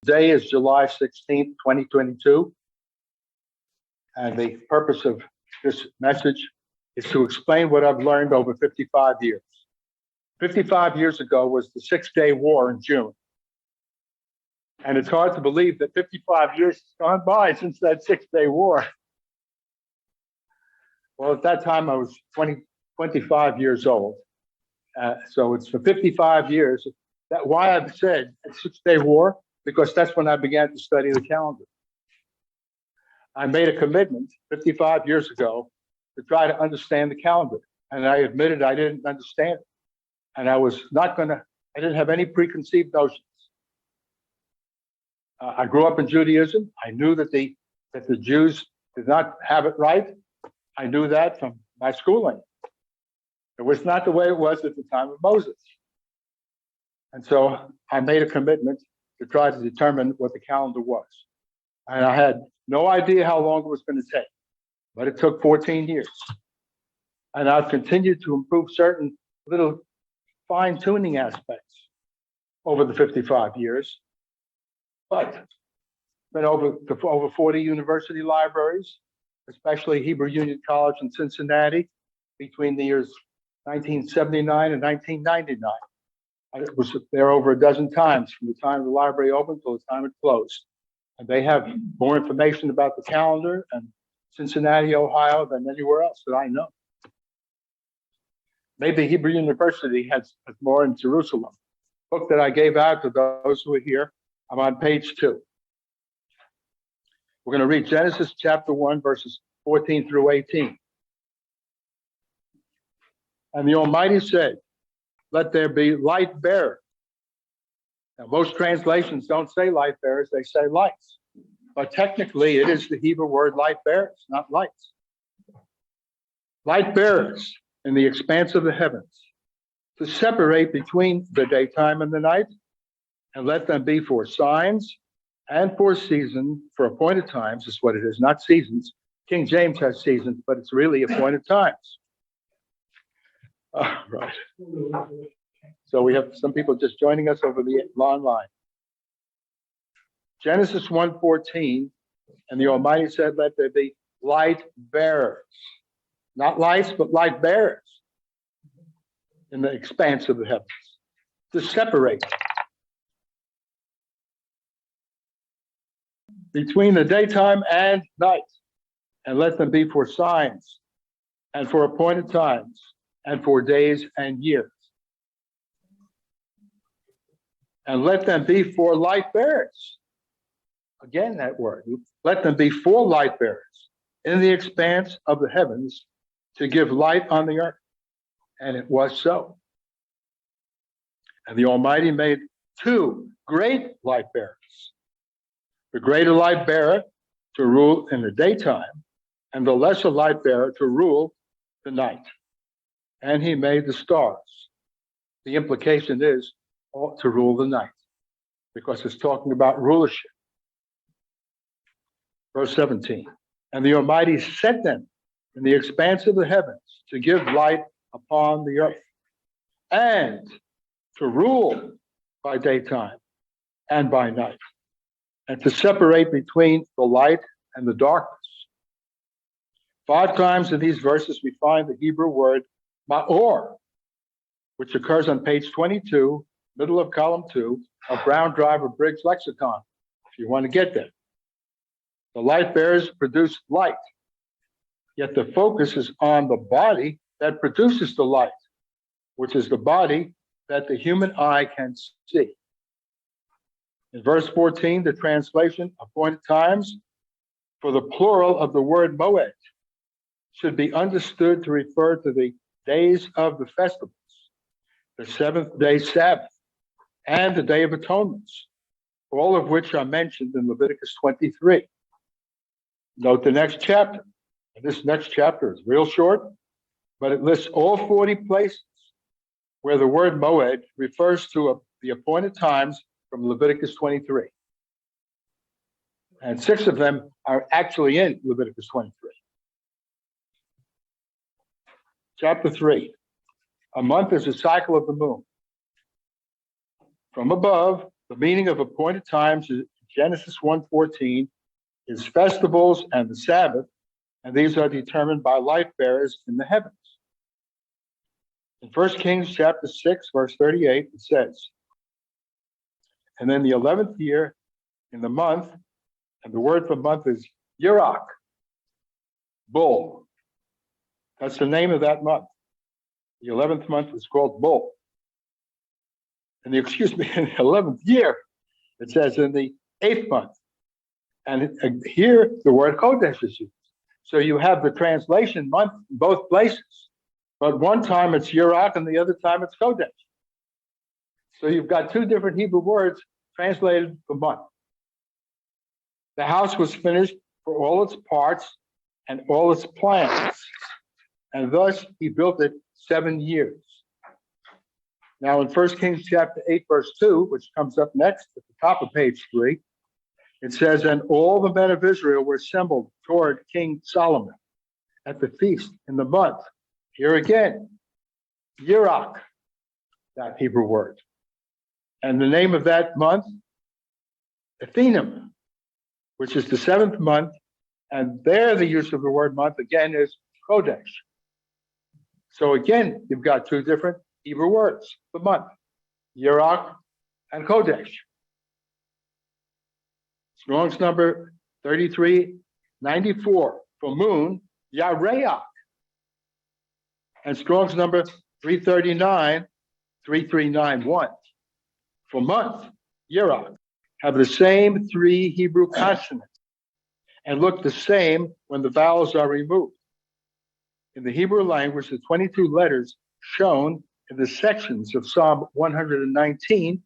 Today is July 16th, 2022, and the purpose of this message is to explain what I've learned over 55 years. 55 years ago was the Six-Day War in June. And it's hard to believe that 55 years has gone by since that Six-Day War. Well, at that time, I was 25 years old. So it's for 55 years. That's why I've said Six-Day War, because that's when I began to study the calendar. I made a commitment 55 years ago to try to understand the calendar. And I admitted I didn't understand it. And I didn't have any preconceived notions. I grew up in Judaism. I knew that the Jews did not have it right. I knew that from my schooling. It was not the way it was at the time of Moses. And so I made a commitment to try to determine what the calendar was. And I had no idea how long it was going to take, but it took 14 years. And I've continued to improve certain little fine-tuning aspects over the 55 years. But been over 40 university libraries, especially Hebrew Union College in Cincinnati, between the years 1979 and 1999. I was there over a dozen times from the time the library opened till the time it closed. And they have more information about the calendar and Cincinnati, Ohio than anywhere else that I know. Maybe Hebrew University has more in Jerusalem. Book that I gave out to those who are here. I'm on page 2. We're going to read Genesis chapter 1, verses 14 through 18. And the Almighty said, "Let there be light bearers." Now, most translations don't say light bearers, they say lights. But technically, it is the Hebrew word light bearers, not lights. Light bearers in the expanse of the heavens, to separate between the daytime and the night, and let them be for signs and for seasons, for appointed times is what it is, not seasons. King James has seasons, but it's really appointed times. Right. So we have some people just joining us over the online. Genesis 1:14, and the Almighty said, "Let there be light bearers." Not lights, but light bearers in the expanse of the heavens, to separate between the daytime and night, and let them be for signs and for appointed times and for days and years. And let them be for light bearers. Again, that word. Let them be for light bearers in the expanse of the heavens to give light on the earth. And it was so. And the Almighty made 2 great light bearers. The greater light bearer to rule in the daytime, and the lesser light bearer to rule the night. And he made the stars. The implication is to rule the night, because it's talking about rulership. Verse 17, and the Almighty set them in the expanse of the heavens to give light upon the earth, and to rule by daytime and by night, and to separate between the light and the darkness. 5 times in these verses we find the Hebrew word ma'or, which occurs on page 22, middle of column 2 of Brown Driver Briggs Lexicon, if you want to get there. The light bearers produce light, yet the focus is on the body that produces the light, which is the body that the human eye can see. In verse 14, the translation, appointed times, for the plural of the word moed, should be understood to refer to the days of the festivals, the 7th-day Sabbath, and the Day of Atonements, all of which are mentioned in Leviticus 23. Note the next chapter. And this next chapter is real short, but it lists all 40 places where the word moed refers to the appointed times from Leviticus 23. And 6 of them are actually in Leviticus 23. Chapter 3. A month is a cycle of the moon. From above, the meaning of appointed times is Genesis 1:14 is festivals and the Sabbath, and these are determined by light bearers in the heavens. In 1 Kings chapter 6, verse 38, it says, and then the 11th year in the month, and the word for month is Yirach, bull. That's the name of that month. The 11th month is called bull. And in the 11th year, it says in the 8th month. And here the word Kodesh is used. So you have the translation month in both places. But one time it's Yirach and the other time it's Kodesh. So you've got two different Hebrew words translated for month. The house was finished for all its parts and all its plans. And thus he built it 7 years. Now in 1 Kings chapter 8, verse 2, which comes up next at the top of page 3, it says, and all the men of Israel were assembled toward King Solomon at the feast in the month. Here again, Yirach, that Hebrew word. And the name of that month, Ethanim, which is the 7th month. And there the use of the word month again is Kodesh. So again, you've got two different Hebrew words for month, Yirach and Kodesh. Strong's number 3394 for moon, Yareach. And Strong's number 3391 for month, Yirach, have the same three Hebrew consonants and look the same when the vowels are removed. In the Hebrew language, the 22 letters shown in the sections of Psalm 119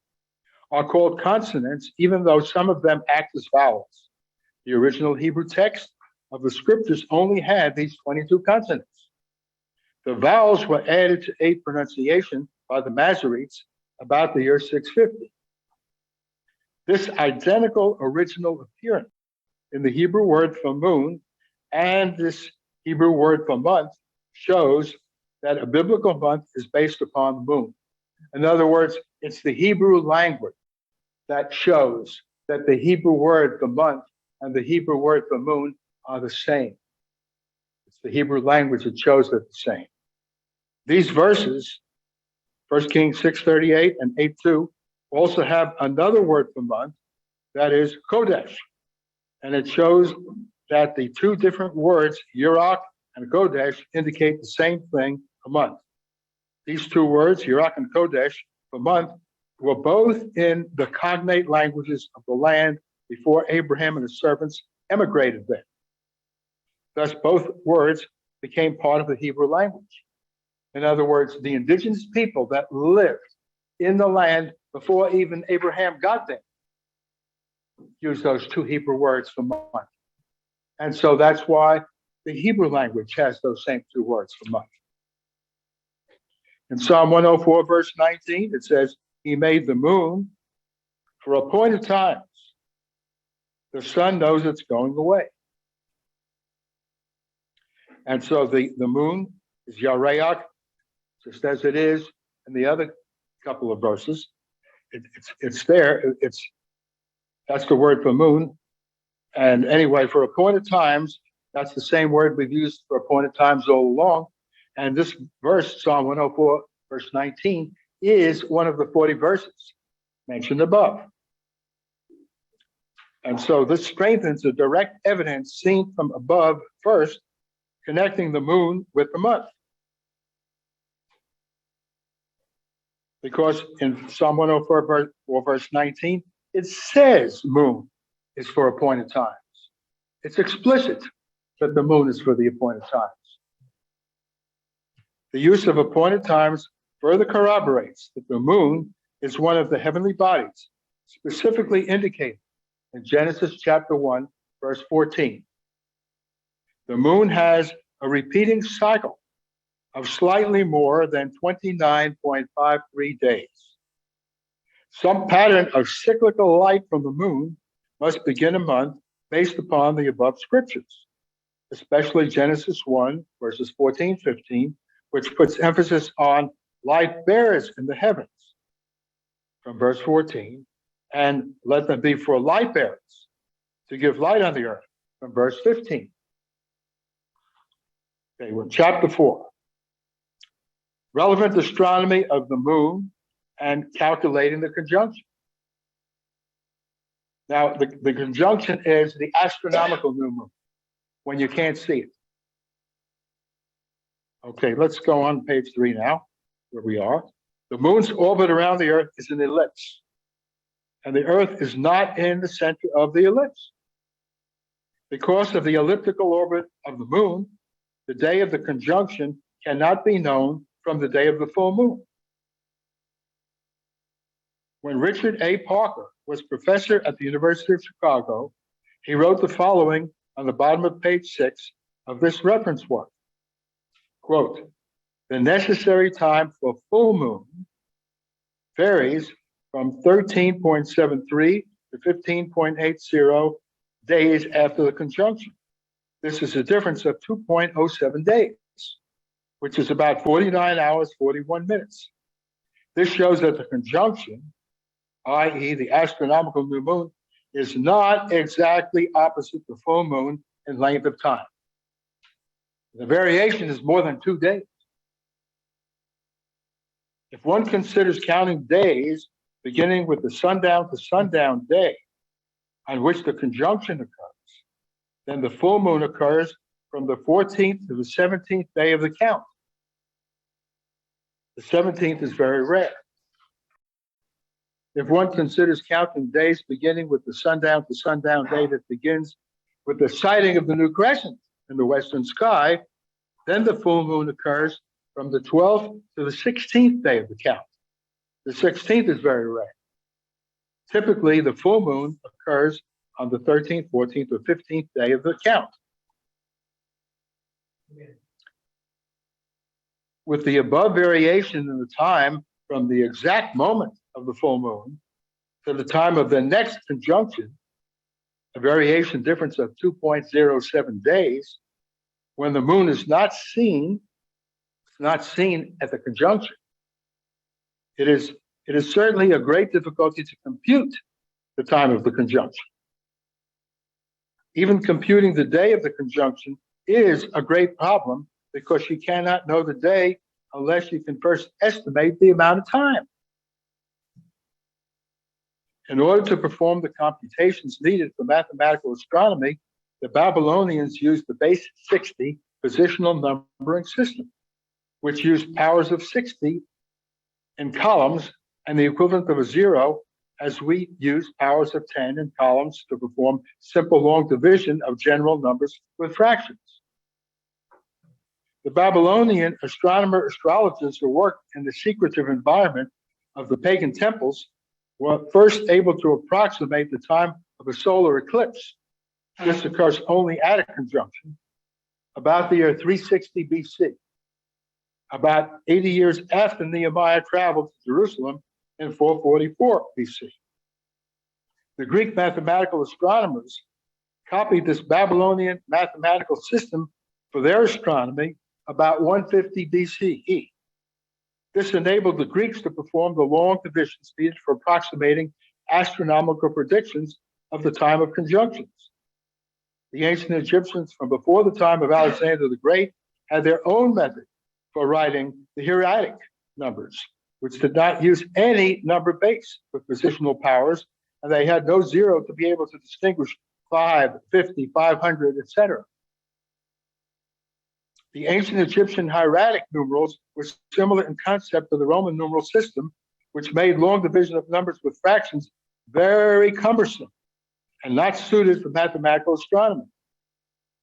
are called consonants, even though some of them act as vowels. The original Hebrew text of the scriptures only had these 22 consonants. The vowels were added to aid pronunciation by the Masoretes about the year 650. This identical original appearance in the Hebrew word for moon and this Hebrew word for month shows that a biblical month is based upon the moon. In other words, it's the Hebrew language that shows that the Hebrew word for month and the Hebrew word for moon are the same. It's the Hebrew language that shows they're the same. These verses, 1 Kings 6:38 and 8:2, also have another word for month, that is Kodesh. And it shows that the two different words, Yirach and Kodesh, indicate the same thing, a month. These two words, Yirach and Kodesh, for month, were both in the cognate languages of the land before Abraham and his servants emigrated there. Thus, both words became part of the Hebrew language. In other words, the indigenous people that lived in the land before even Abraham got there used those two Hebrew words for month. And so that's why the Hebrew language has those same two words for month. In Psalm 104, verse 19, it says, he made the moon for appointed times. The sun knows it's going away. And so the moon is Yareach, just as it is in the other couple of verses. It's there. That's the word for moon. And anyway, for appointed times, that's the same word we've used for appointed times all along. And this verse, Psalm 104, verse 19, is one of the 40 verses mentioned above. And so this strengthens the direct evidence seen from above first, connecting the moon with the month. Because in Psalm 104, verse 19, it says moon is for appointed times. It's explicit that the moon is for the appointed times. The use of appointed times further corroborates that the moon is one of the heavenly bodies, specifically indicated in Genesis chapter 1, verse 14. The moon has a repeating cycle of slightly more than 29.53 days. Some pattern of cyclical light from the moon must begin a month based upon the above scriptures, especially Genesis 1, verses 14, 15, which puts emphasis on light bearers in the heavens from verse 14, and let them be for light bearers to give light on the earth, from verse 15. Okay, we're in chapter 4. Relevant astronomy of the moon and calculating the conjunction. Now, the conjunction is the astronomical new moon, when you can't see it. Okay, let's go on page 3 now, where we are. The moon's orbit around the earth is an ellipse, and the earth is not in the center of the ellipse. Because of the elliptical orbit of the moon, the day of the conjunction cannot be known from the day of the full moon. When Richard A. Parker was professor at the University of Chicago, he wrote the following on the bottom of page 6 of this reference work. Quote, the necessary time for full moon varies from 13.73 to 15.80 days after the conjunction. This is a difference of 2.07 days, which is about 49 hours, 41 minutes. This shows that the conjunction, i.e. the astronomical new moon, is not exactly opposite the full moon in length of time. The variation is more than 2 days. If one considers counting days beginning with the sundown to sundown day on which the conjunction occurs, then the full moon occurs from the 14th to the 17th day of the count. The 17th is very rare. If one considers counting days beginning with the sundown to sundown day that begins with the sighting of the new crescent in the western sky, then the full moon occurs from the 12th to the 16th day of the count. The 16th is very rare. Typically, the full moon occurs on the 13th, 14th, or 15th day of the count. With the above variation in the time from the exact moment of the full moon to the time of the next conjunction, a variation difference of 2.07 days, when the moon is not seen at the conjunction, it is certainly a great difficulty to compute the time of the conjunction. Even computing the day of the conjunction is a great problem because you cannot know the day unless you can first estimate the amount of time. In order to perform the computations needed for mathematical astronomy, the Babylonians used the base 60 positional numbering system, which used powers of 60 in columns and the equivalent of a 0, as we use powers of 10 in columns to perform simple long division of general numbers with fractions. The Babylonian astrologers who worked in the secretive environment of the pagan temples were first able to approximate the time of a solar eclipse. This occurs only at a conjunction, about the year 360 BC, about 80 years after Nehemiah traveled to Jerusalem in 444 BC. The Greek mathematical astronomers copied this Babylonian mathematical system for their astronomy about 150 BCE. This enabled the Greeks to perform the long divisions needed for approximating astronomical predictions of the time of conjunctions. The ancient Egyptians from before the time of Alexander the Great had their own method for writing the hieratic numbers, which did not use any number base with positional powers, and they had no 0 to be able to distinguish 5, 50, 500, etc. The ancient Egyptian hieratic numerals were similar in concept to the Roman numeral system, which made long division of numbers with fractions very cumbersome and not suited for mathematical astronomy.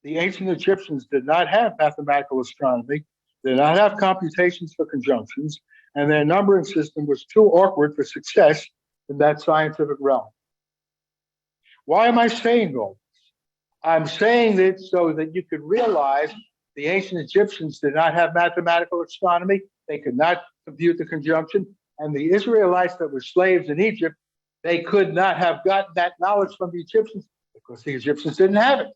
The ancient Egyptians did not have mathematical astronomy, did not have computations for conjunctions, and their numbering system was too awkward for success in that scientific realm. Why am I saying all this? I'm saying this so that you could realize the ancient Egyptians did not have mathematical astronomy. They could not compute the conjunction. And the Israelites that were slaves in Egypt, they could not have gotten that knowledge from the Egyptians because the Egyptians didn't have it.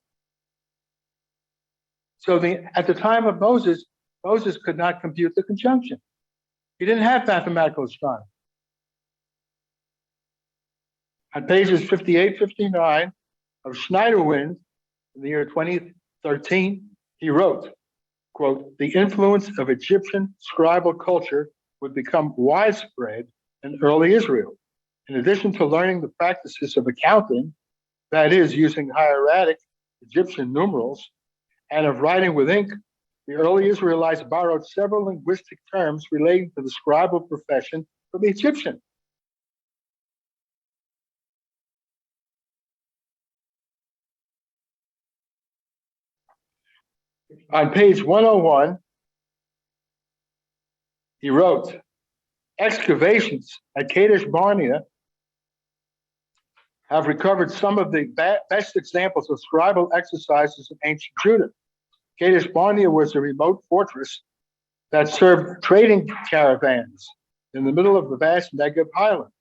So at the time of Moses, Moses could not compute the conjunction. He didn't have mathematical astronomy. On pages 58, 59 of Schneiderwind in the year 2013, he wrote, quote, the influence of Egyptian scribal culture would become widespread in early Israel. In addition to learning the practices of accounting, that is, using hieratic Egyptian numerals, and of writing with ink, the early Israelites borrowed several linguistic terms relating to the scribal profession from the Egyptian. On page 101, he wrote, excavations at Kadesh Barnea have recovered some of the best examples of scribal exercises in ancient Judah. Kadesh Barnea was a remote fortress that served trading caravans in the middle of the vast Negev highlands.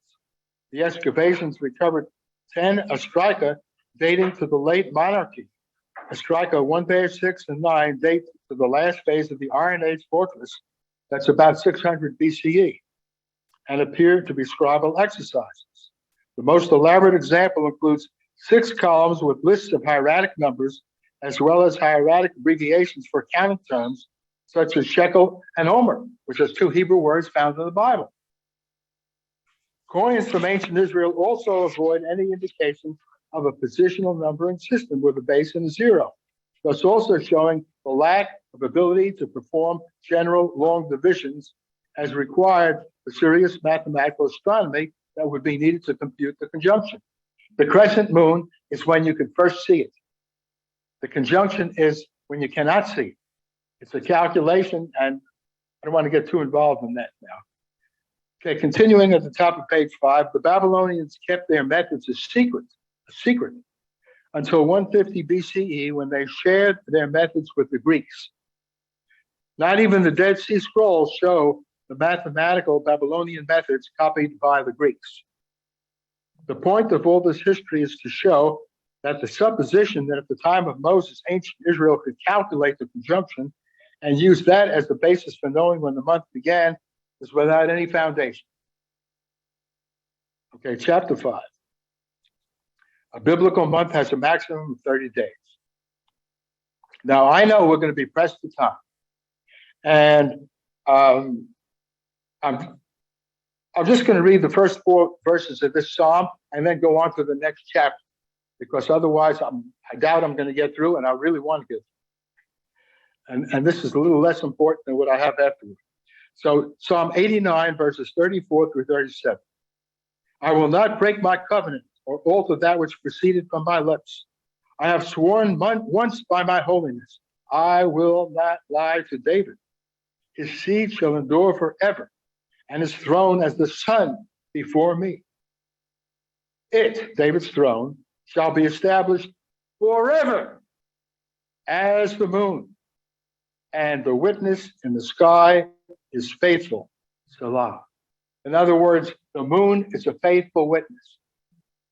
The excavations recovered 10 ostraca dating to the late monarchy. Ostraca 1-6 and 9 date to the last phase of the Iron Age fortress, that's about 600 BCE, and appear to be scribal exercises. The most elaborate example includes 6 columns with lists of hieratic numbers, as well as hieratic abbreviations for counting terms, such as shekel and omer, which are 2 Hebrew words found in the Bible. Coins from ancient Israel also avoid any indication of a positional numbering system with a base and a 0, thus also showing the lack of ability to perform general long divisions as required for serious mathematical astronomy that would be needed to compute the conjunction. The crescent moon is when you can first see it. The conjunction is when you cannot see it. It's a calculation, and I don't want to get too involved in that now. Okay, continuing at the top of page 5, the Babylonians kept their methods a secret, until 150 BCE when they shared their methods with the Greeks. Not even the Dead Sea Scrolls show the mathematical Babylonian methods copied by the Greeks. The point of all this history is to show that the supposition that at the time of Moses, ancient Israel could calculate the conjunction and use that as the basis for knowing when the month began is without any foundation. Okay, chapter 5. A biblical month has a maximum of 30 days. Now, I know we're going to be pressed for time. And I'm just going to read the first 4 verses of this psalm and then go on to the next chapter, because otherwise I doubt I'm going to get through, and I really want to get through. And this is a little less important than what I have afterward. So Psalm 89, verses 34 through 37. I will not break my covenant or alter that which proceeded from my lips. I have sworn once by my holiness, I will not lie to David. His seed shall endure forever, and his throne as the sun before me. It, David's throne, shall be established forever as the moon, and the witness in the sky is faithful. Salah. In other words, the moon is a faithful witness.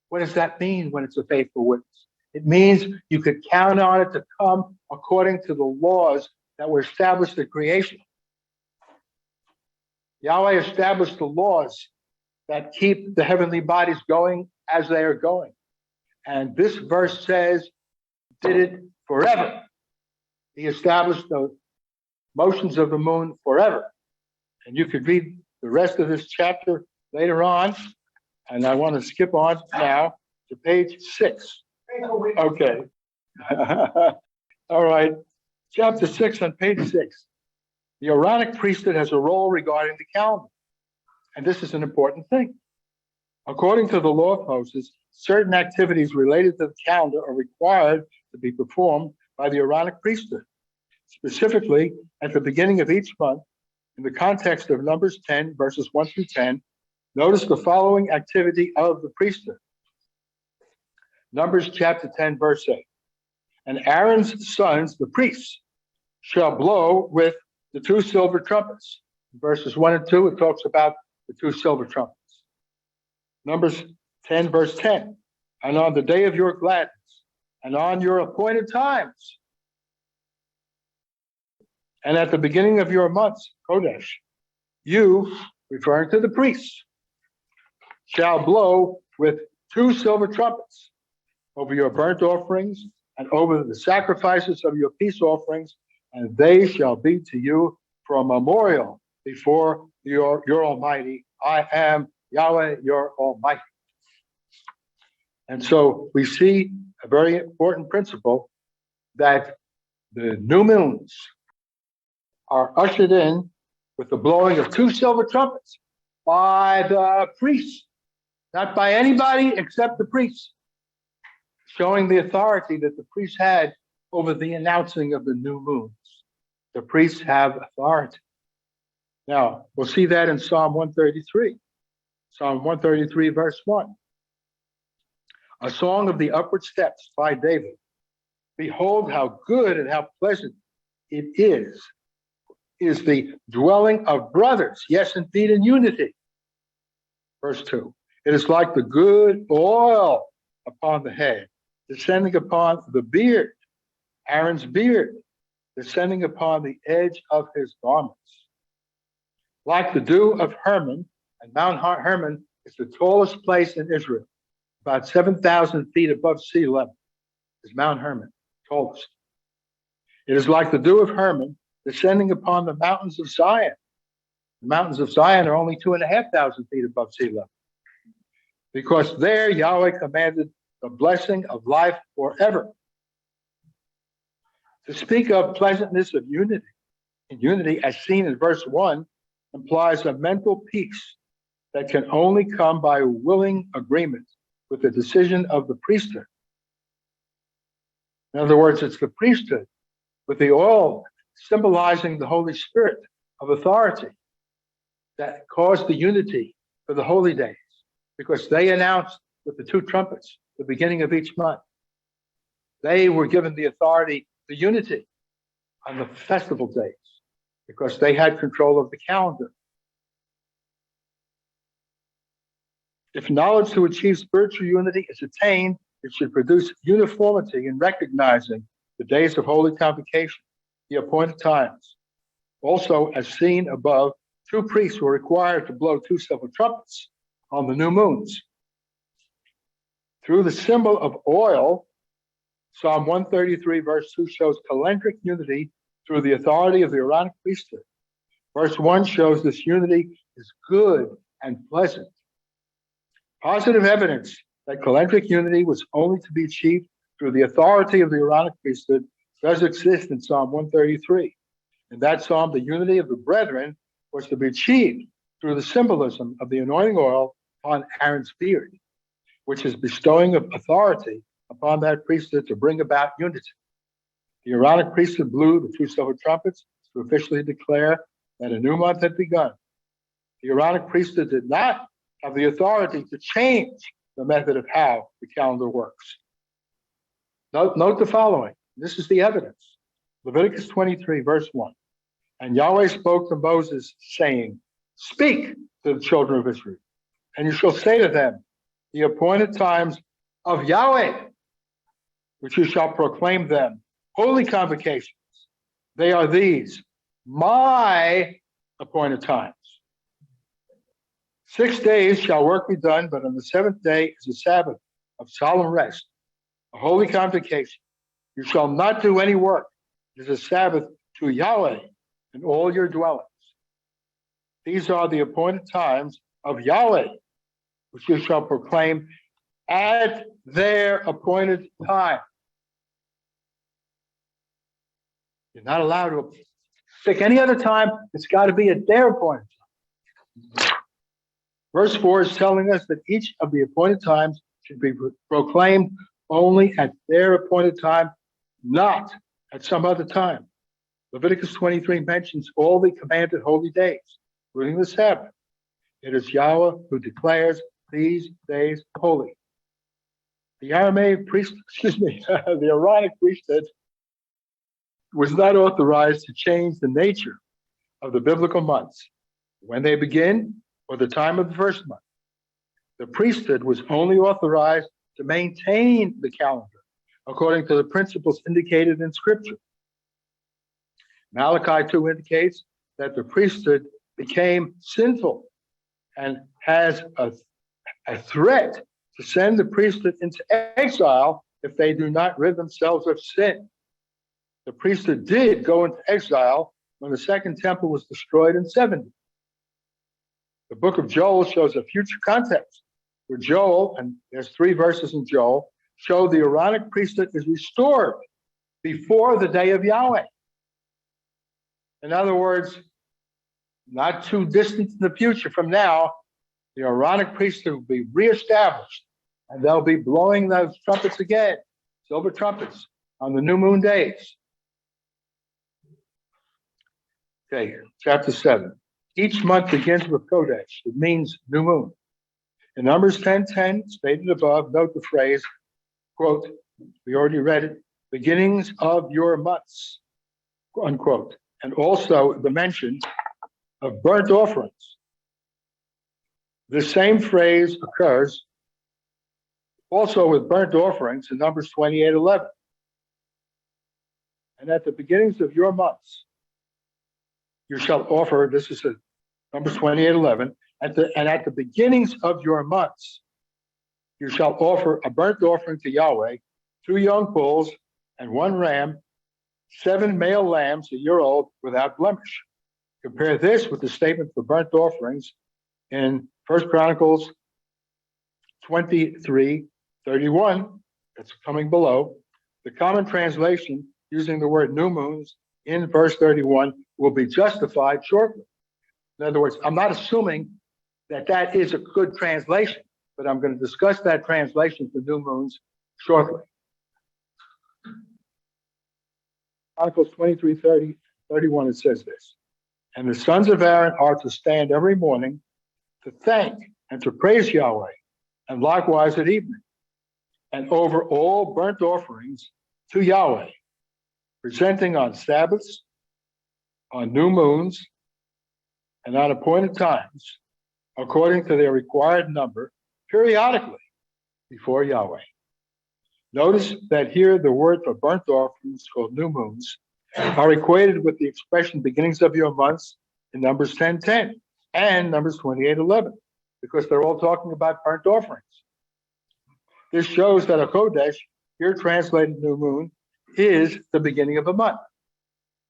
What does that mean when it's a faithful witness? It means you could count on it to come according to the laws that were established at creation. Yahweh established the laws that keep the heavenly bodies going as they are going. And this verse says, did it forever. He established the motions of the moon forever. And you could read the rest of this chapter later on. And I want to skip on now to page 6. Okay. All right. Chapter 6 on page 6. The Aaronic priesthood has a role regarding the calendar. And this is an important thing. According to the law of Moses, certain activities related to the calendar are required to be performed by the Aaronic priesthood. Specifically, at the beginning of each month, in the context of Numbers 10, verses 1 through 10, notice the following activity of the priesthood. Numbers chapter 10, verse 8. And Aaron's sons, the priests, shall blow with the 2 silver trumpets. In verses 1 and 2, it talks about the 2 silver trumpets. Numbers 10, verse 10. And on the day of your gladness, and on your appointed times, and at the beginning of your months, Kodesh, you, referring to the priests, shall blow with 2 silver trumpets over your burnt offerings and over the sacrifices of your peace offerings, and they shall be to you for a memorial before your Almighty. I am Yahweh, your Almighty. And so we see a very important principle that the new moons are ushered in with the blowing of 2 silver trumpets by the priests, not by anybody except the priests, showing the authority that the priests had over the announcing of the new moons. The priests have authority. Now, we'll see that in Psalm 133. Psalm 133, verse 1. A song of the upward steps by David. Behold how good and how pleasant it is the dwelling of brothers, yes, indeed, in unity. Verse 2. It is like the good oil upon the head, descending upon the beard, Aaron's beard, descending upon the edge of his garments. Like the dew of Hermon, and Mount Hermon is the tallest place in Israel, about 7,000 feet above sea level, is Mount Hermon, tallest. It is like the dew of Hermon descending upon the mountains of Zion. The mountains of Zion are only 2,500 feet above sea level, because there Yahweh commanded the blessing of life forever. To speak of pleasantness of unity, and unity as seen in verse 1, implies a mental peace that can only come by a willing agreement with the decision of the priesthood. In other words, it's the priesthood with the oil symbolizing the Holy Spirit of authority that caused the unity for the holy days, because they announced with the 2 trumpets the beginning of each month. They were given the authority, the unity on the festival days, because they had control of the calendar. If knowledge to achieve spiritual unity is attained, it should produce uniformity in recognizing the days of holy convocation, the appointed times. Also, as seen above, 2 priests were required to blow 2 silver trumpets on the new moons. Through the symbol of oil, Psalm 133, verse 2 shows calendric unity through the authority of the Aaronic priesthood. Verse 1 shows this unity is good and pleasant. Positive evidence that calendric unity was only to be achieved through the authority of the Aaronic priesthood does exist in Psalm 133. In that psalm, the unity of the brethren was to be achieved through the symbolism of the anointing oil on Aaron's beard, which is bestowing of authority upon that priesthood to bring about unity. The Aaronic priesthood blew the 2 silver trumpets to officially declare that a new month had begun. The Aaronic priesthood did not have the authority to change the method of how the calendar works. Note the following. This is the evidence. Leviticus 23, verse 1. And Yahweh spoke to Moses, saying, Speak to the children of Israel, and you shall say to them, the appointed times of Yahweh, which you shall proclaim them, holy convocations. They are these, my appointed times. 6 days shall work be done, but on the 7th day is a Sabbath of solemn rest, a holy convocation. You shall not do any work. It is a Sabbath to Yahweh in all your dwellings. These are the appointed times of Yahweh, which you shall proclaim at their appointed time. You're not allowed to pick any other time. It's got to be at their appointed time. Verse 4 is telling us that each of the appointed times should be proclaimed only at their appointed time, not at some other time. Leviticus 23 mentions all the commanded holy days, including the Sabbath. It is Yahweh who declares these days holy. The Aaronic priesthood was not authorized to change the nature of the biblical months, when they begin or the time of the first month. The priesthood was only authorized to maintain the calendar according to the principles indicated in Scripture. Malachi 2 indicates that the priesthood became sinful and has a threat to send the priesthood into exile if they do not rid themselves of sin. The priesthood did go into exile when the second temple was destroyed in 70. The book of Joel shows a future context where Joel, and there's 3 verses in Joel, show the Aaronic priesthood is restored before the day of Yahweh. In other words, not too distant in the future from now, the Aaronic priesthood will be reestablished, and they'll be blowing those trumpets again, silver trumpets, on the new moon days. Okay, chapter 7. Each month begins with Kodesh. It means new moon. In Numbers 10:10, stated above, note the phrase, quote, we already read it, beginnings of your months, unquote, and also the mention of burnt offerings. The same phrase occurs also with burnt offerings in Numbers 28:11. And at the beginnings of your months, you shall offer, this is Numbers 28:11, and at the beginnings of your months, you shall offer a burnt offering to Yahweh, 2 young bulls and 1 ram, 7 male lambs a year old without blemish. Compare this with the statement for burnt offerings in 1 Chronicles 23:31. That's coming below. The common translation using the word new moons in verse 31 will be justified shortly. In other words, I'm not assuming that that is a good translation, but I'm going to discuss that translation for new moons shortly. Chronicles 23:31, it says this, and the sons of Aaron are to stand every morning to thank and to praise Yahweh, and likewise at evening, and over all burnt offerings to Yahweh, presenting on Sabbaths, on new moons, and on appointed times, according to their required number, periodically before Yahweh. Notice that here the word for burnt offerings, called new moons, are equated with the expression beginnings of your months in Numbers 10:10 and Numbers 28:11, because they're all talking about burnt offerings. This shows that a Kodesh, here translated new moon, is the beginning of a month,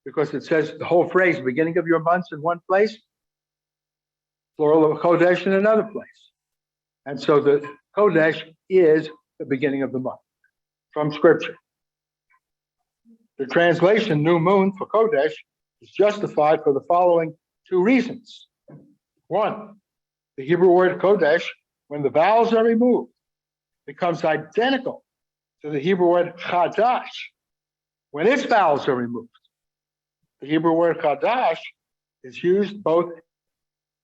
because it says the whole phrase, beginning of your months in one place, plural of Kodesh in another place. And so the Kodesh is the beginning of the month from Scripture. The translation new moon for Kodesh is justified for the following 2 reasons. 1, the Hebrew word Kodesh, when the vowels are removed, becomes identical to the Hebrew word Chadash when its vowels are removed. The Hebrew word Chadash is used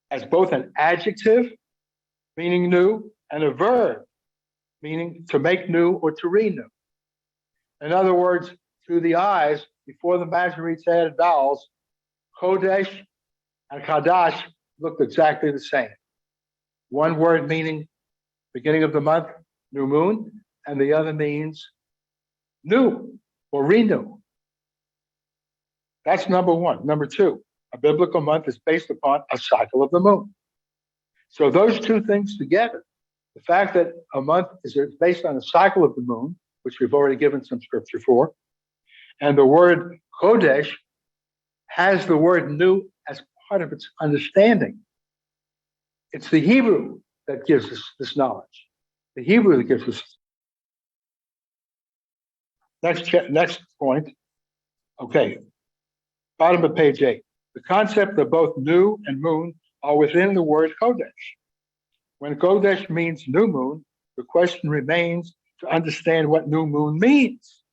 as both an adjective, meaning new, and a verb, meaning to make new or to renew. In other words, to the eyes, before the Masoretes added vowels, Kodesh and Chadash looked exactly the same. One word meaning beginning of the month, new moon, and the other means new or renew. That's number 1. Number 2, a biblical month is based upon a cycle of the moon. So those 2 things together, the fact that a month is based on a cycle of the moon, which we've already given some scripture for, and the word Kodesh has the word new as part of its understanding. It's the Hebrew that gives us this knowledge. The Hebrew that gives us. Next point. Okay. Bottom of page 8. The concept of both new and moon are within the word Kodesh. When Kodesh means new moon, the question remains to understand what new moon means.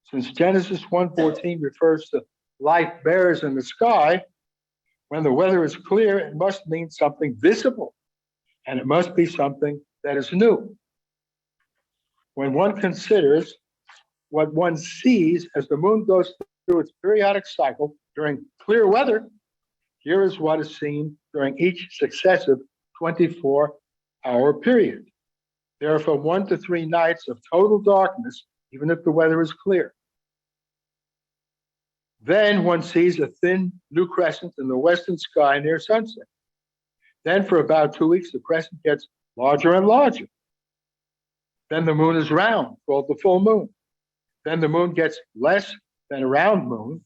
Since Genesis 1:14 refers to light bearers in the sky, when the weather is clear, it must mean something visible, and it must be something that is new. When one considers what one sees as the moon goes through its periodic cycle during clear weather, here is what is seen during each successive 24-hour period. There are from 1 to 3 nights of total darkness, even if the weather is clear. Then one sees a thin new crescent in the western sky near sunset. Then for about 2 weeks, the crescent gets larger and larger. Then the moon is round, called the full moon. Then the moon gets less than a round moon,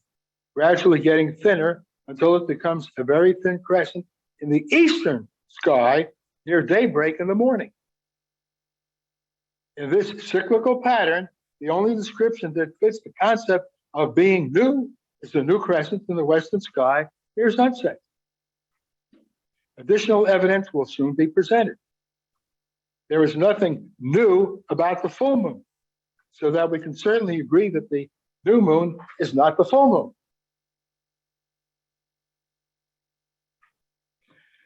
gradually getting thinner until it becomes a very thin crescent in the eastern sky near daybreak in the morning. In this cyclical pattern, the only description that fits the concept of being new is the new crescent in the western sky near sunset. Additional evidence will soon be presented. There is nothing new about the full moon, so that we can certainly agree that the new moon is not the full moon.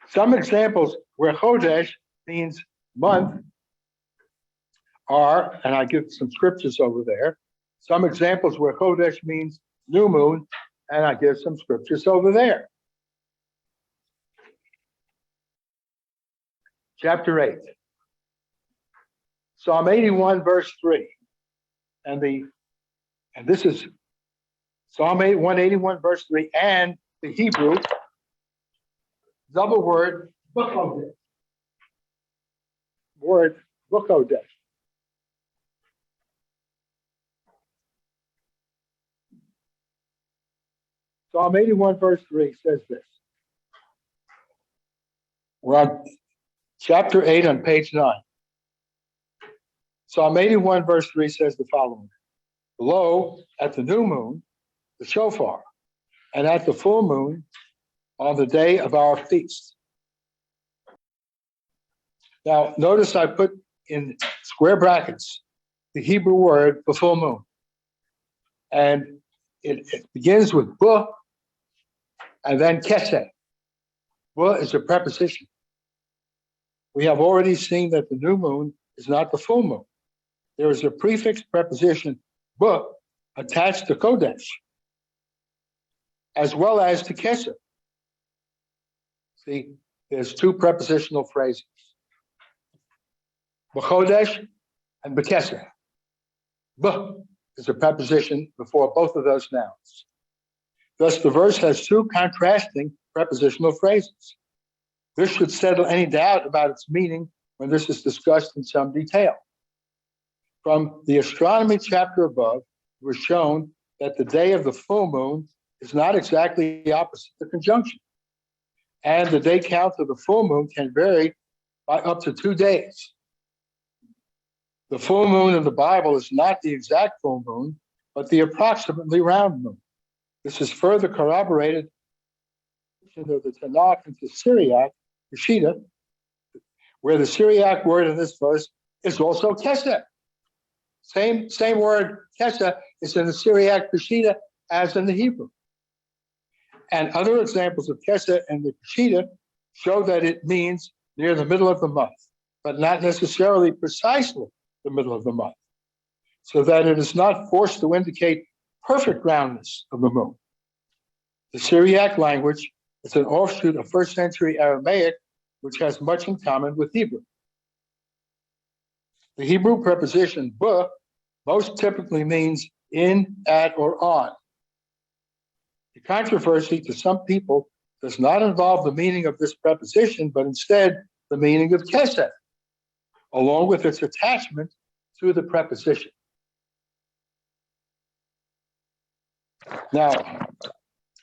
Some examples where Chodesh means month are, and I give some scriptures over there, some examples where Chodesh means new moon, and I give some scriptures over there. Chapter 8. Psalm 81, verse 3. And this is Psalm 181, verse 3, and the Hebrew double word, Bukodesh. Word, Bukodesh. Psalm 81, verse 3 says this. We're on chapter 8 on page 9. Psalm 81, verse 3 says the following. Blow at the new moon, the shofar, and at the full moon on the day of our feast. Now, notice I put in square brackets the Hebrew word for full moon. And it begins with bu and then keseh. Bu is a preposition. We have already seen that the new moon is not the full moon. There is a prefix preposition, bu, attached to Kodesh, as well as to keseh. See, there's two prepositional phrases. B'chodesh and b'keseh. Bu is a preposition before both of those nouns. Thus, the verse has two contrasting prepositional phrases. This should settle any doubt about its meaning when this is discussed in some detail. From the astronomy chapter above, it was shown that the day of the full moon is not exactly opposite the conjunction. And the day count of the full moon can vary by up to 2 days. The full moon in the Bible is not the exact full moon, but the approximately round moon. This is further corroborated in the Tanakh into Syriac, Peshitta, where the Syriac word in this verse is also keseh. Same word, keseh, is in the Syriac Peshitta as in the Hebrew. And other examples of keseh and the Peshitta show that it means near the middle of the month, but not necessarily precisely the middle of the month, so that it is not forced to indicate perfect roundness of the moon. The Syriac language is an offshoot of first century Aramaic, which has much in common with Hebrew. The Hebrew preposition bu most typically means in, at, or on. The controversy to some people does not involve the meaning of this preposition, but instead the meaning of keseh, along with its attachment to the preposition. Now,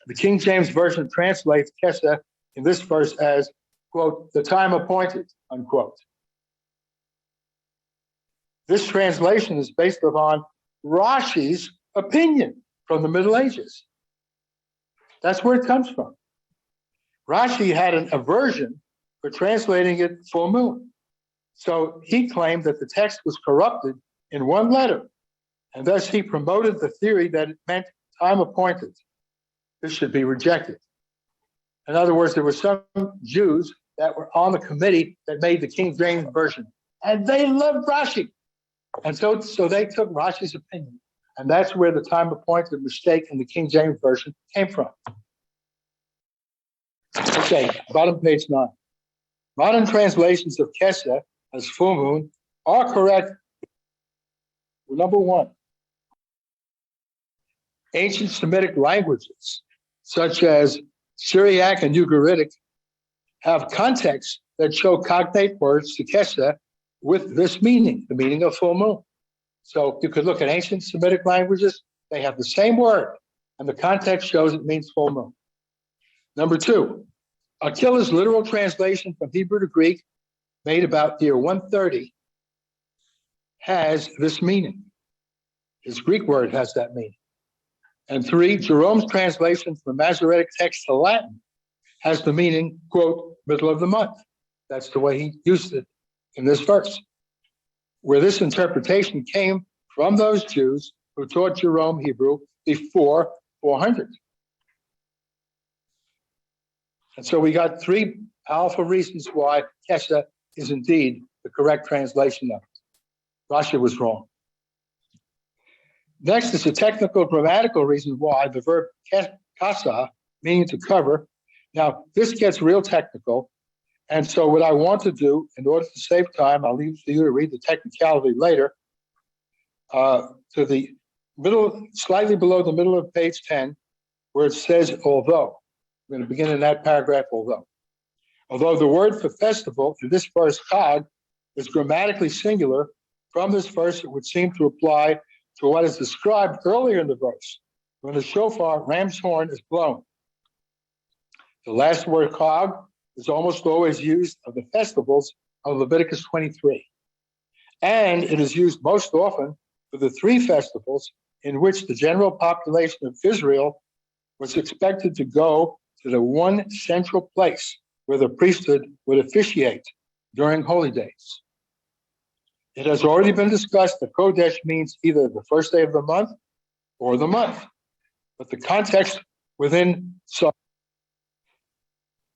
the King James Version translates keseh in this verse as, quote, the time appointed, unquote. This translation is based upon Rashi's opinion from the Middle Ages. That's where it comes from. Rashi had an aversion for translating it full moon. So he claimed that the text was corrupted in one letter, and thus he promoted the theory that it meant time appointed. This should be rejected. In other words, there were some Jews that were on the committee that made the King James Version, and they loved Rashi. And so they took Rashi's opinion, and that's where the time appointed mistake in the King James Version came from. Okay, bottom page 9. Modern translations of keseh as full moon are correct. Number one, ancient Semitic languages, such as Syriac and Ugaritic, have contexts that show cognate words to keseh with this meaning, the meaning of full moon. So you could look at ancient Semitic languages, they have the same word, and the context shows it means full moon. Number two, Akila's literal translation from Hebrew to Greek, made about year 130, has this meaning. His Greek word has that meaning. And three, Jerome's translation from the Masoretic text to Latin has the meaning, quote, middle of the month. That's the way he used it in this verse, where this interpretation came from those Jews who taught Jerome Hebrew before 400. And so we got three powerful reasons why Kesha is indeed the correct translation of it. Rashi was wrong. Next is a technical grammatical reason why the verb kasa, meaning to cover. Now, this gets real technical. And so what I want to do, in order to save time, I'll leave it to you to read the technicality later, to the middle, slightly below the middle of page 10, where it says, although. I'm going to begin in that paragraph, although. Although the word for festival in this verse, chag, is grammatically singular, from this verse it would seem to apply to what is described earlier in the verse, when the shofar, ram's horn, is blown. The last word, chag, is almost always used of the festivals of Leviticus 23. And it is used most often for the three festivals in which the general population of Israel was expected to go to the one central place where the priesthood would officiate during holy days. It has already been discussed that Kodesh means either the first day of the month or the month, but the context within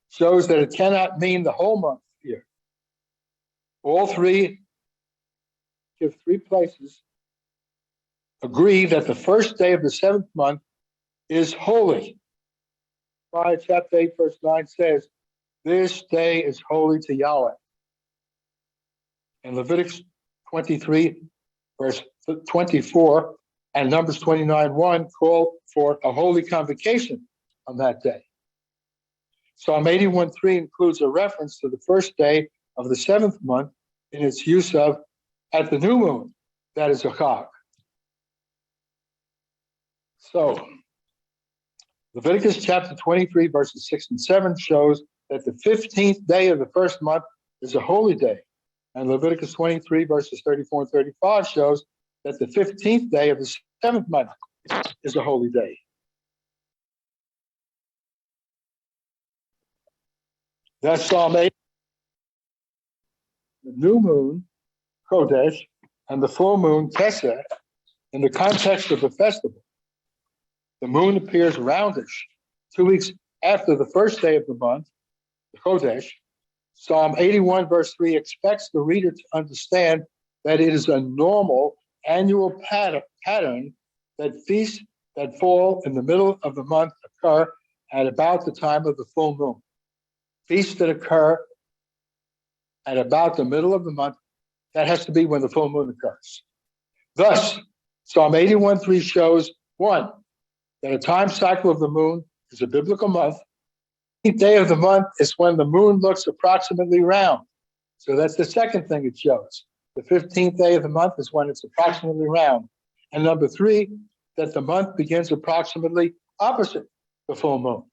shows that it cannot mean the whole month here. All three, give three places, agree that the first day of the seventh month is holy. Chapter 8, verse 9 says, this day is holy to Yahweh. And Leviticus 23, verse 24, and Numbers 29:1 call for a holy convocation on that day. Psalm 81:3 includes a reference to the first day of the seventh month in its use of at the new moon, that is a chag. So, Leviticus chapter 23, verses 6 and 7 shows that the 15th day of the first month is a holy day. And Leviticus 23, verses 34 and 35 shows that the 15th day of the seventh month is a holy day. That's Psalm 8. The new moon, Kodesh, and the full moon, Keseh, in the context of the festival. The moon appears roundish 2 weeks after the first day of the month, the Kodesh. Psalm 81, verse 3 expects the reader to understand that it is a normal annual pattern that feasts that fall in the middle of the month occur at about the time of the full moon. Feasts that occur at about the middle of the month, that has to be when the full moon occurs. Thus, Psalm 81:3 shows, one, that a time cycle of the moon is a biblical month. The day of the month is when the moon looks approximately round. So that's the second thing it shows. The 15th day of the month is when it's approximately round. And number three, that the month begins approximately opposite the full moon.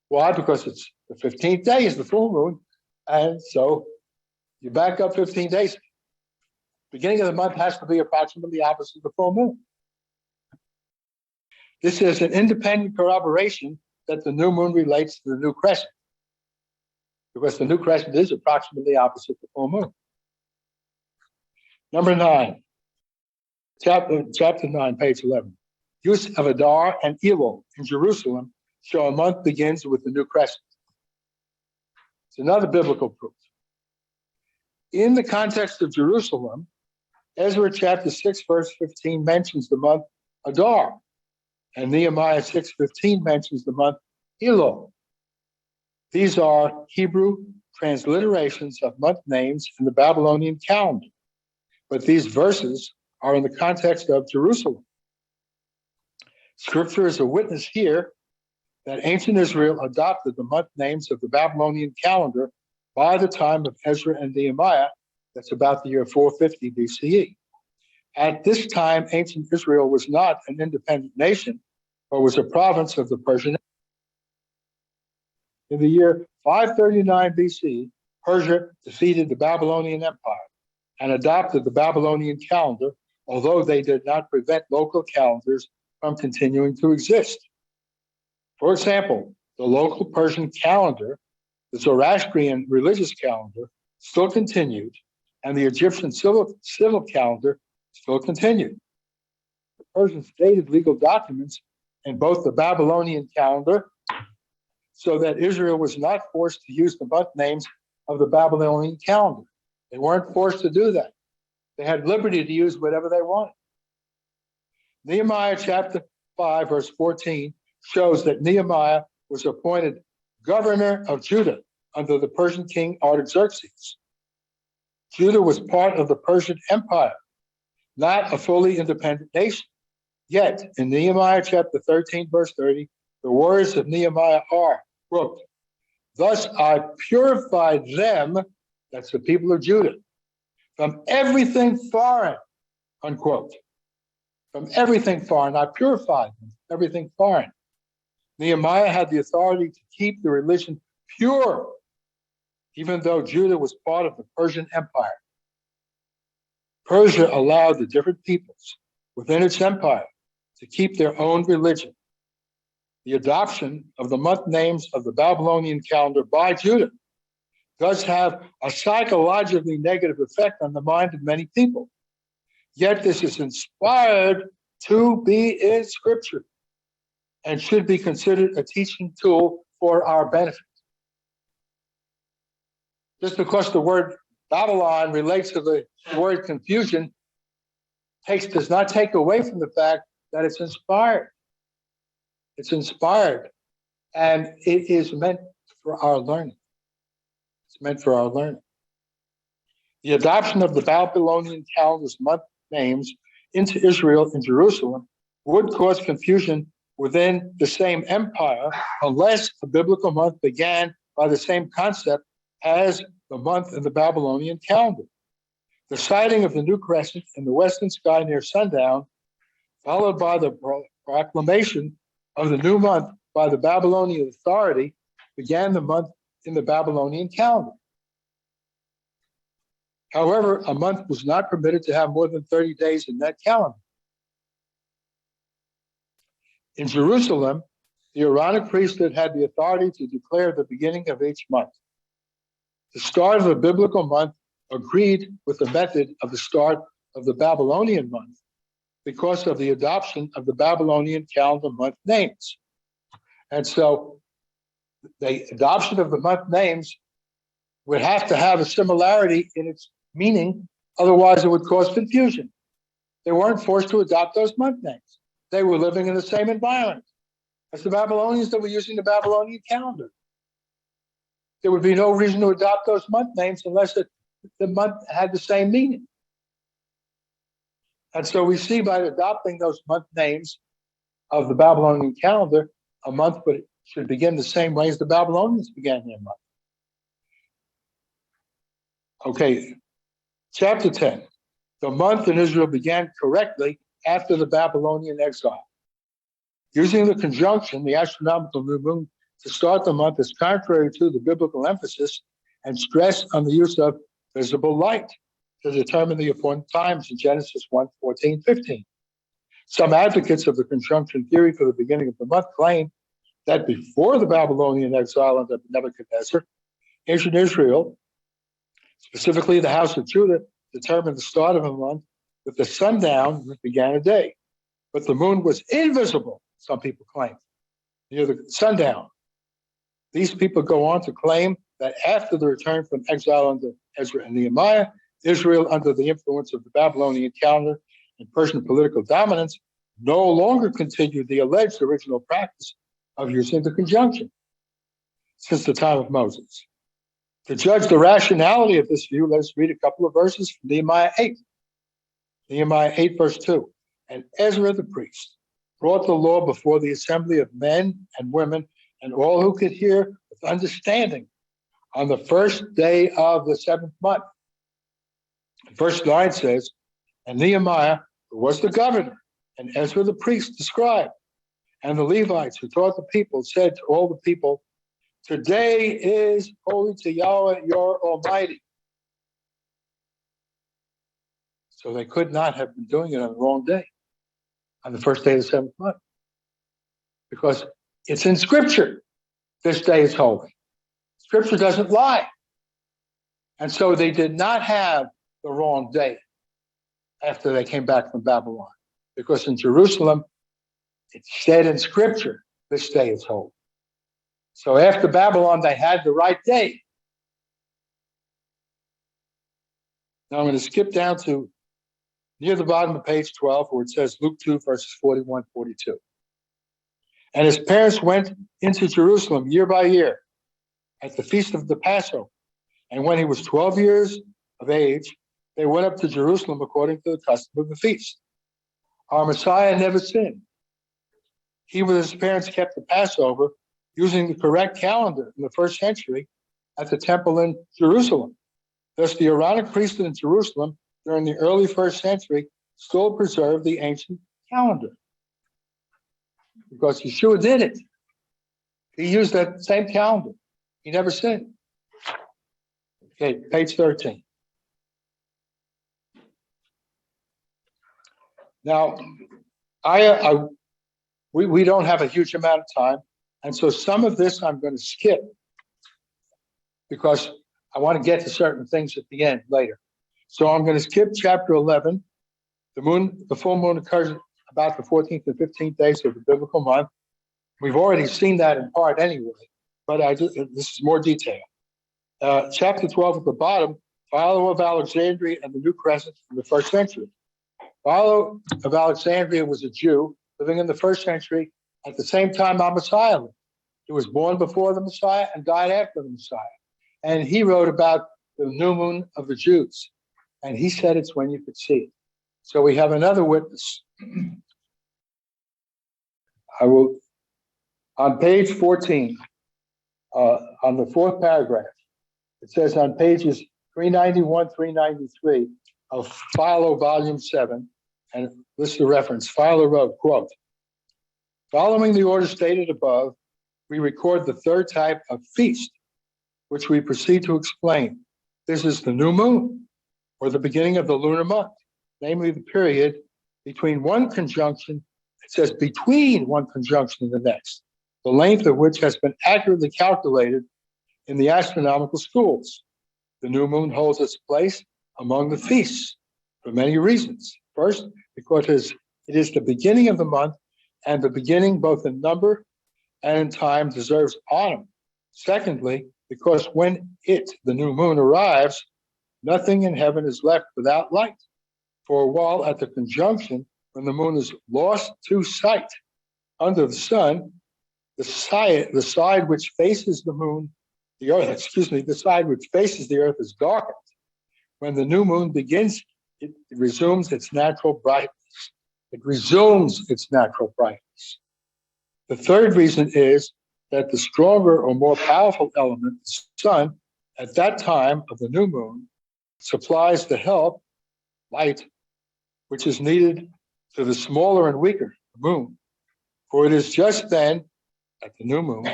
Why? Because it's the 15th day is the full moon. And so you back up 15 days. Beginning of the month has to be approximately opposite the full moon. This is an independent corroboration that the new moon relates to the new crescent, because the new crescent is approximately opposite the full moon. Number 9, chapter 9, page 11. Use of Adar and Elul in Jerusalem show a month begins with the new crescent. It's another biblical proof. In the context of Jerusalem, Ezra chapter 6, verse 15 mentions the month Adar, and Nehemiah 6:15 mentions the month Elul. These are Hebrew transliterations of month names in the Babylonian calendar, but these verses are in the context of Jerusalem. Scripture is a witness here that ancient Israel adopted the month names of the Babylonian calendar by the time of Ezra and Nehemiah, That's about the year 450 BCE. At this time, ancient Israel was not an independent nation, but was a province of the Persian Empire. In the year 539 BC, Persia defeated the Babylonian Empire and adopted the Babylonian calendar, although they did not prevent local calendars from continuing to exist. For example, the local Persian calendar, the Zoroastrian religious calendar, still continued, and the Egyptian civil calendar still continued. The Persians dated legal documents in both the Babylonian calendar, so that Israel was not forced to use the month names of the Babylonian calendar. They weren't forced to do that. They had liberty to use whatever they wanted. Nehemiah chapter 5, verse 14 shows that Nehemiah was appointed governor of Judah under the Persian king Artaxerxes. Judah was part of the Persian Empire, not a fully independent nation. Yet, in Nehemiah chapter 13, verse 30, the words of Nehemiah are, quote, "Thus I purified them," that's the people of Judah, "from everything foreign," unquote. From everything foreign, I purified them, everything foreign. Nehemiah had the authority to keep the religion pure, even though Judah was part of the Persian Empire. Persia allowed the different peoples within its empire to keep their own religion. The adoption of the month names of the Babylonian calendar by Judah does have a psychologically negative effect on the mind of many people. Yet this is inspired to be in Scripture and should be considered a teaching tool for our benefit. Just because the word Babylon relates to the word confusion does not take away from the fact that it's inspired. It's inspired, and it is meant for our learning. It's meant for our learning. The adoption of the Babylonian calendar's month names into Israel and Jerusalem would cause confusion within the same empire unless the biblical month began by the same concept as the month in the Babylonian calendar. The sighting of the new crescent in the western sky near sundown, followed by the proclamation of the new month by the Babylonian authority, began the month in the Babylonian calendar. However, a month was not permitted to have more than 30 days in that calendar. In Jerusalem, the Aaronic priesthood had the authority to declare the beginning of each month. The start of a biblical month agreed with the method of the start of the Babylonian month because of the adoption of the Babylonian calendar month names. And so the adoption of the month names would have to have a similarity in its meaning, otherwise it would cause confusion. They weren't forced to adopt those month names. They were living in the same environment as the Babylonians that were using the Babylonian calendar. There would be no reason to adopt those month names unless the month had the same meaning. And so we see by adopting those month names of the Babylonian calendar, a month should begin the same way as the Babylonians began their month. Okay, chapter 10. The month in Israel began correctly after the Babylonian exile. Using the conjunction, the astronomical new moon, to start the month is contrary to the biblical emphasis and stress on the use of visible light to determine the appointed times in Genesis 1, 14, 15. Some advocates of the conjunction theory for the beginning of the month claim that before the Babylonian exile under Nebuchadnezzar, ancient Israel, specifically the house of Judah, determined the start of a month with the sundown that began a day. But the moon was invisible, some people claim, near the sundown. These people go on to claim that after the return from exile under Ezra and Nehemiah, Israel, under the influence of the Babylonian calendar and Persian political dominance, no longer continued the alleged original practice of using the conjunction since the time of Moses. To judge the rationality of this view, let's read a couple of verses from Nehemiah 8. Nehemiah 8, verse 2. And Ezra the priest brought the law before the assembly of men and women and all who could hear with understanding on the first day of the seventh month. Verse 9 says, and Nehemiah, who was the governor, and Ezra the priest, the scribe, and the Levites who taught the people, said to all the people, today is holy to Yahweh your Almighty. So they could not have been doing it on the wrong day, on the first day of the seventh month, because it's in Scripture. This day is holy. Scripture doesn't lie. And so they did not have the wrong day after they came back from Babylon, because in Jerusalem, it said in Scripture, this day is holy. So after Babylon, they had the right day. Now I'm going to skip down to near the bottom of page 12, where it says Luke 2, verses 41, 42. And his parents went into Jerusalem year by year at the feast of the Passover. And when he was 12 years of age, they went up to Jerusalem according to the custom of the feast. Our Messiah never sinned. He with his parents kept the Passover using the correct calendar in the first century at the temple in Jerusalem. Thus, the Aaronic priesthood in Jerusalem during the early first century still preserved the ancient calendar, because Yeshua did it. He used that same calendar. He never sinned. Okay, page 13. Now, we don't have a huge amount of time, and so some of this I'm going to skip because I want to get to certain things at the end later. So I'm going to skip chapter 11. The full moon occurs about the 14th and 15th days of the biblical month. We've already seen that in part anyway, but this is more detail. Chapter 12 at the bottom, Philo of Alexandria and the New Crescent from the first century. Philo of Alexandria was a Jew living in the first century at the same time our Messiah lived. He was born before the Messiah and died after the Messiah. And he wrote about the new moon of the Jews. And he said it's when you could see it. So we have another witness. On page 14, on the fourth paragraph, it says on pages 391, 393 of Philo, volume 7, and this is the reference. Philo wrote, quote, following the order stated above, we record the third type of feast, which we proceed to explain. This is the new moon, or the beginning of the lunar month, namely the period between one conjunction, it says between one conjunction and the next, the length of which has been accurately calculated in the astronomical schools. The new moon holds its place among the feasts for many reasons. First, because it is the beginning of the month, and the beginning both in number and in time deserves honor. Secondly, because when the new moon, arrives, nothing in heaven is left without light. For a while at the conjunction, when the moon is lost to sight under the sun, the side which faces the moon, the side which faces the earth is darkened. When the new moon begins, it resumes its natural brightness. It resumes its natural brightness. The third reason is that the stronger or more powerful element, the sun, at that time of the new moon, supplies the help, light, which is needed to the smaller and weaker, the moon. For it is just then, at the new moon,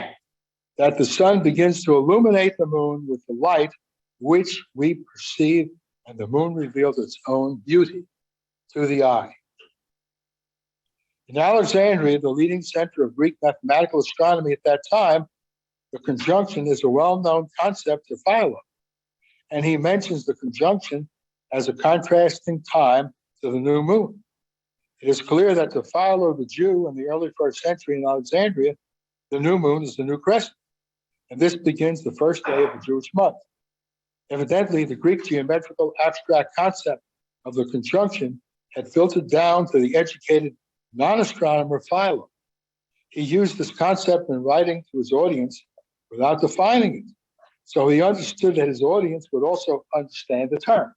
that the sun begins to illuminate the moon with the light which we perceive, and the moon reveals its own beauty to the eye. In Alexandria, the leading center of Greek mathematical astronomy at that time, the conjunction is a well-known concept to Philo, and he mentions the conjunction as a contrasting time to the new moon. It is clear that to Philo, the Jew in the early first century in Alexandria, the new moon is the new crescent, and this begins the first day of the Jewish month. Evidently, the Greek geometrical abstract concept of the conjunction had filtered down to the educated non-astronomer Philo. He used this concept in writing to his audience without defining it, so he understood that his audience would also understand the term.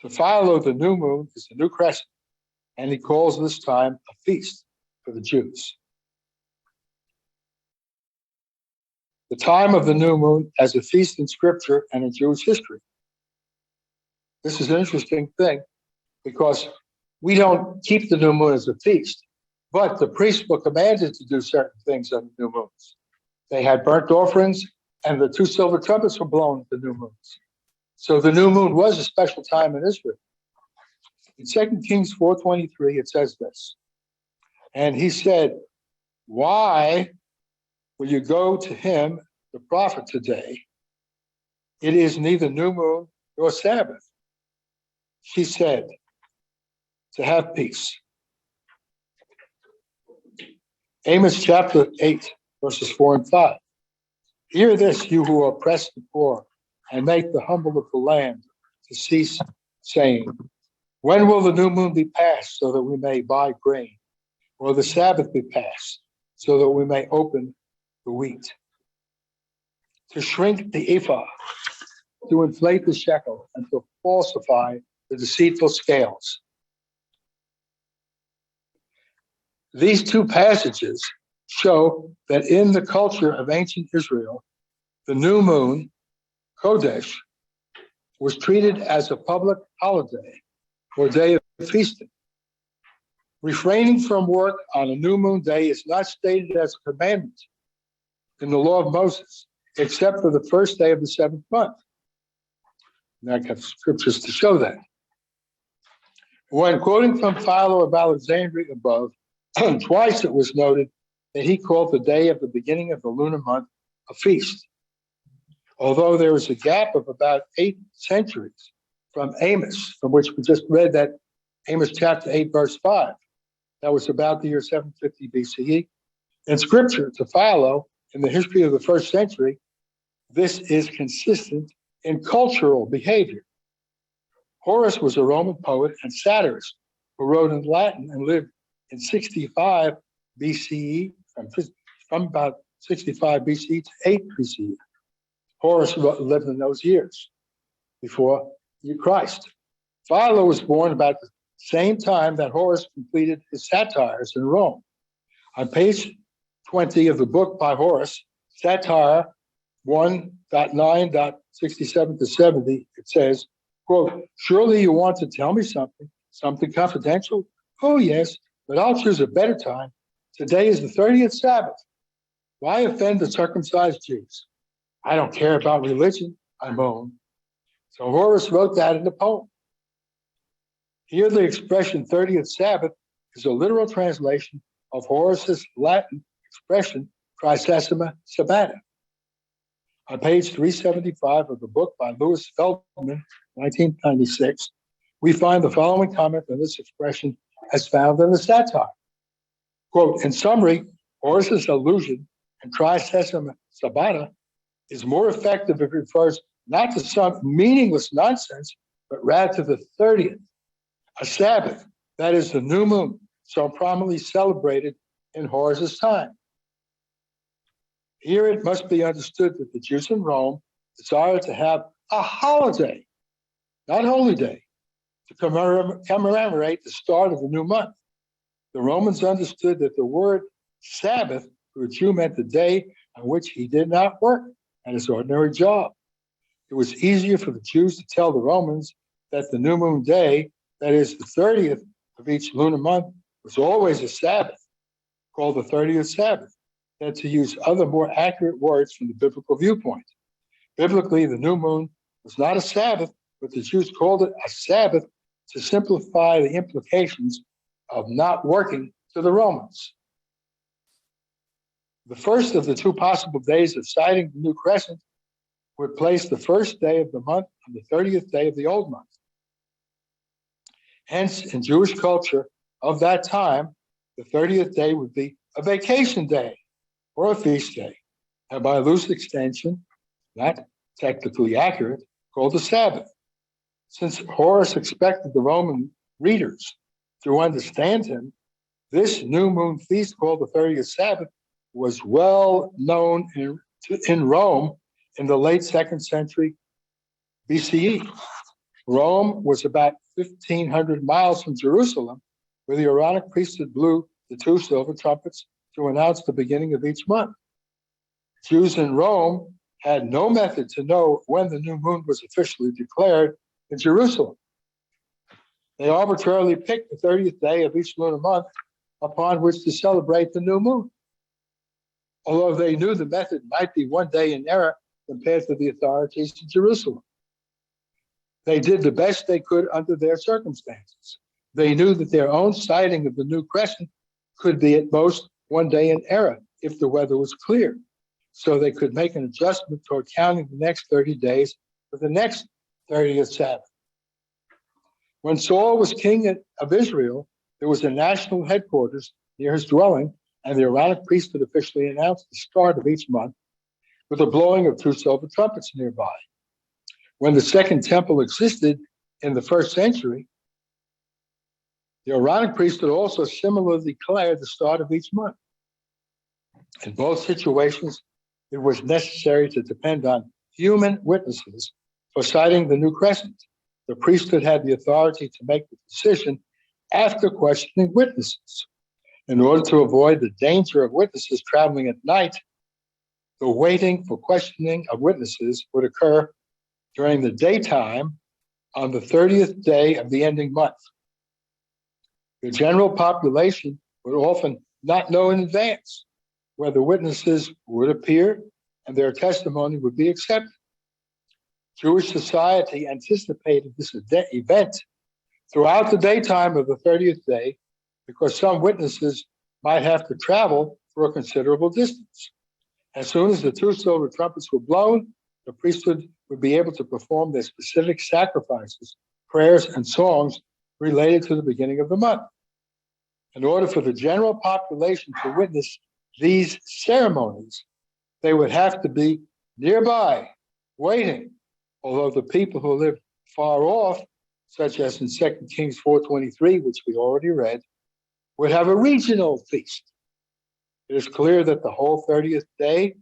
To Philo, the new moon is the new crescent, and he calls this time a feast for the Jews. The time of the new moon as a feast in Scripture and in Jewish history. This is an interesting thing because we don't keep the new moon as a feast, but the priests were commanded to do certain things on the new moons. They had burnt offerings, and the 2 silver trumpets were blown at the new moons. So the new moon was a special time in Israel. In 2 Kings 4:23, it says this, and he said, why will you go to him, the prophet, today? It is neither new moon nor Sabbath. She said, to have peace. Amos chapter 8, verses 4 and 5. Hear this, you who oppress the poor, and make the humble of the land to cease, saying, when will the new moon be passed so that we may buy grain, or the Sabbath be passed so that we may open the wheat? To shrink the ephah, to inflate the shekel, and to falsify the deceitful scales. These 2 passages show that in the culture of ancient Israel, the new moon, Kodesh, was treated as a public holiday or day of feasting. Refraining from work on a new moon day is not stated as a commandment in the law of Moses, except for the first day of the 7th month. And I have scriptures to show that. When quoting from Philo of Alexandria above, twice it was noted that he called the day of the beginning of the lunar month a feast. Although there is a gap of about 8 centuries from Amos, from which we just read that Amos chapter 8, verse 5. That was about the year 750 BCE. In scripture, to Philo, in the history of the 1st century, this is consistent in cultural behavior. Horace was a Roman poet and satirist who wrote in Latin and lived in 65 BCE, from about 65 BCE to 8 BCE. Horace lived in those years before Christ. Philo was born about the same time that Horace completed his satires in Rome. On page 20 of the book by Horace, Satire 1.9.67 to 70, it says, quote, surely you want to tell me something confidential? Oh, yes, but I'll choose a better time. Today is the 30th Sabbath. Why offend the circumcised Jews? I don't care about religion, I moan. So Horace wrote that in the poem. Here the expression 30th Sabbath is a literal translation of Horace's Latin expression Tricesima Sabbata. On page 375 of the book by Louis Feldman, 1996, we find the following comment on this expression as found in the satire. Quote, in summary, Horace's allusion in Tricesima Sabbata is more effective if it refers not to some meaningless nonsense, but rather to the 30th, a Sabbath, that is the new moon, so prominently celebrated in Horace's time. Here it must be understood that the Jews in Rome desired to have a holiday, not holy day, to commemorate the start of the new month. The Romans understood that the word Sabbath to a Jew meant the day on which he did not work at his ordinary job. It was easier for the Jews to tell the Romans that the new moon day, that is the 30th of each lunar month, was always a Sabbath, called the 30th Sabbath, than to use other more accurate words from the biblical viewpoint. Biblically, the new moon was not a Sabbath, but the Jews called it a Sabbath to simplify the implications of not working to the Romans. The first of the 2 possible days of sighting the new crescent would place the first day of the month on the 30th day of the old month. Hence, in Jewish culture of that time, the 30th day would be a vacation day or a feast day, and by loose extension, not technically accurate, called a Sabbath. Since Horace expected the Roman readers to understand him, this new moon feast called the 30th Sabbath was well known in Rome in the late 2nd century BCE. Rome was about 1,500 miles from Jerusalem, where the Aaronic priesthood blew the 2 silver trumpets to announce the beginning of each month. Jews in Rome had no method to know when the new moon was officially declared in Jerusalem. They arbitrarily picked the 30th day of each lunar month upon which to celebrate the new moon, although they knew the method might be one day in error compared to the authorities in Jerusalem. They did the best they could under their circumstances. They knew that their own sighting of the new crescent could be at most one day in error if the weather was clear, so they could make an adjustment toward counting the next 30 days for the next 30th Sabbath. When Saul was king of Israel, there was a national headquarters near his dwelling, and the Aaronic priesthood officially announced the start of each month with the blowing of 2 silver trumpets nearby. When the Second Temple existed in the first century, the Aaronic priesthood also similarly declared the start of each month. In both situations, it was necessary to depend on human witnesses for sighting the new crescent. The priesthood had the authority to make the decision after questioning witnesses. In order to avoid the danger of witnesses traveling at night, the waiting for questioning of witnesses would occur during the daytime on the 30th day of the ending month. The general population would often not know in advance whether witnesses would appear and their testimony would be accepted. Jewish society anticipated this event throughout the daytime of the 30th day because some witnesses might have to travel for a considerable distance. As soon as the 2 silver trumpets were blown, the priesthood would be able to perform their specific sacrifices, prayers, and songs related to the beginning of the month. In order for the general population to witness these ceremonies, they would have to be nearby, waiting, although the people who lived far off, such as in 2 Kings 4:23, which we already read, would have a regional feast. It is clear that the whole 30th day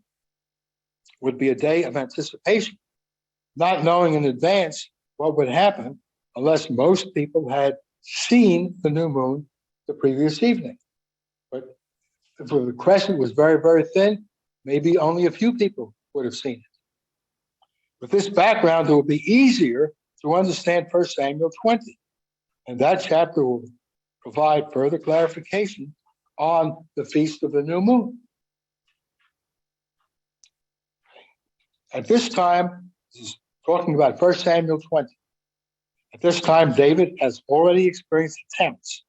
would be a day of anticipation, not knowing in advance what would happen unless most people had seen the new moon the previous evening. But if the crescent was very, very thin, maybe only a few people would have seen it. With this background, it will be easier to understand 1 Samuel 20. And that chapter will provide further clarification on the Feast of the New Moon. At this time, this is talking about 1 Samuel 20. At this time, David has already experienced attempts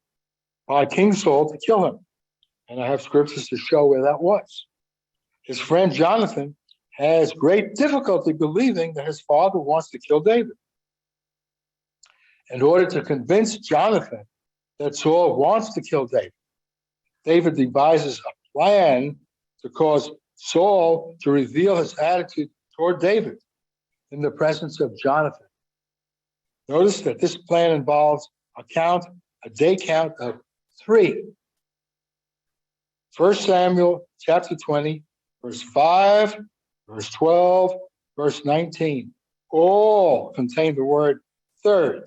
by King Saul to kill him. And I have scriptures to show where that was. His friend Jonathan has great difficulty believing that his father wants to kill David. In order to convince Jonathan that Saul wants to kill David, David devises a plan to cause Saul to reveal his attitude toward David in the presence of Jonathan. Notice that this plan involves a day count of 3. 1 Samuel chapter 20, verse 5, verse 12, verse 19, all contain the word third.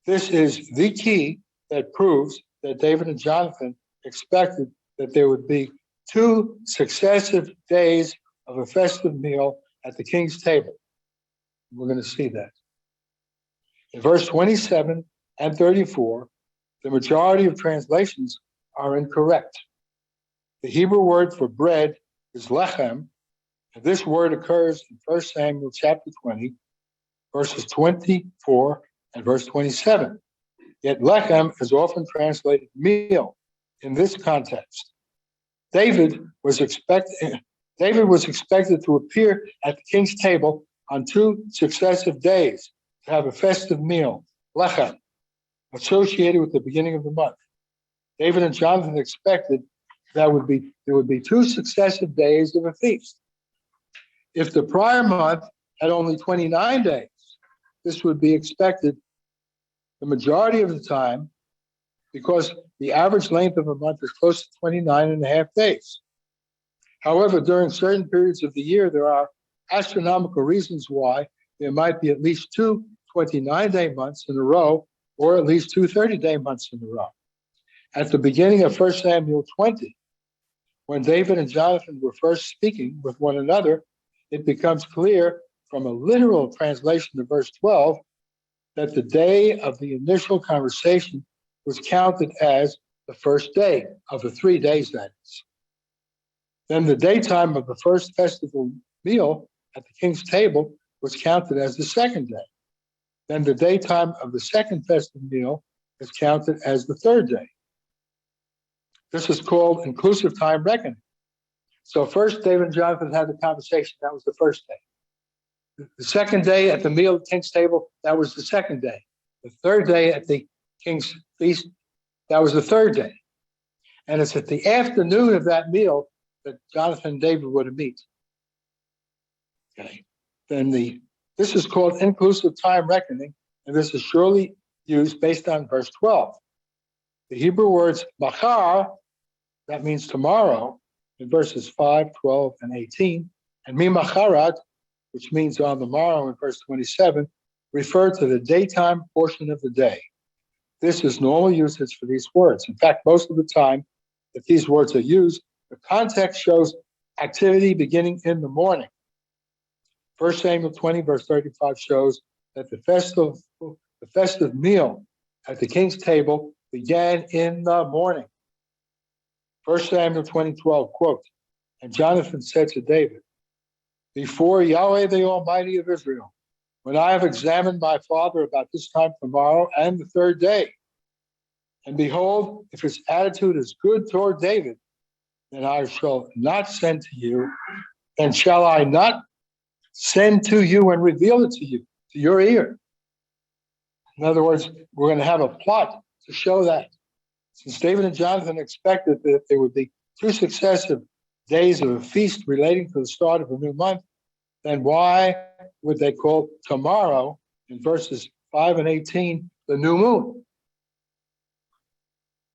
This is the key that proves that David and Jonathan expected that there would be 2 successive days of a festive meal at the king's table. We're going to see that. In verse 27 and 34, the majority of translations are incorrect. The Hebrew word for bread is lechem, and this word occurs in 1 Samuel chapter 20, verses 24 and verse 27. Yet lechem is often translated meal in this context. David was expected to appear at the king's table on 2 successive days to have a festive meal, lechem, associated with the beginning of the month. David and Jonathan expected there would be 2 successive days of a feast. If the prior month had only 29 days, this would be expected the majority of the time because the average length of a month is close to 29 and a half days. However, during certain periods of the year, there are astronomical reasons why there might be at least 2 29-day months in a row or at least 2 30-day months in a row. At the beginning of 1 Samuel 20, when David and Jonathan were first speaking with one another, it becomes clear from a literal translation of verse 12 that the day of the initial conversation was counted as the first day of the 3 days, that is. Then the daytime of the first festival meal at the king's table was counted as the second day. Then the daytime of the second festive meal is counted as the third day. This is called inclusive time reckoning. So first, David and Jonathan had the conversation. That was the first day. The second day at the meal at the king's table, that was the second day. The third day at the king's feast, that was the third day. And it's at the afternoon of that meal that Jonathan and David were to meet. Okay. Then this is called inclusive time reckoning, and this is surely used based on verse 12. The Hebrew words machar, that means tomorrow, in verses 5, 12, and 18, and mimacharat, which means on the morrow in verse 27, refer to the daytime portion of the day. This is normal usage for these words. In fact, most of the time that these words are used, the context shows activity beginning in the morning. 1 Samuel 20, verse 35 shows that the festive meal at the king's table began in the morning. 1 Samuel 20:12, quote, and Jonathan said to David, before Yahweh the Almighty of Israel, when I have examined my father about this time tomorrow and the third day, and behold, if his attitude is good toward David, then I shall not send to you, and shall I not send to you and reveal it to you, to your ear. In other words, we're going to have a plot to show that. Since David and Jonathan expected that there would be 2 successive days of a feast relating to the start of a new month, then why would they call tomorrow, in verses 5 and 18, the new moon?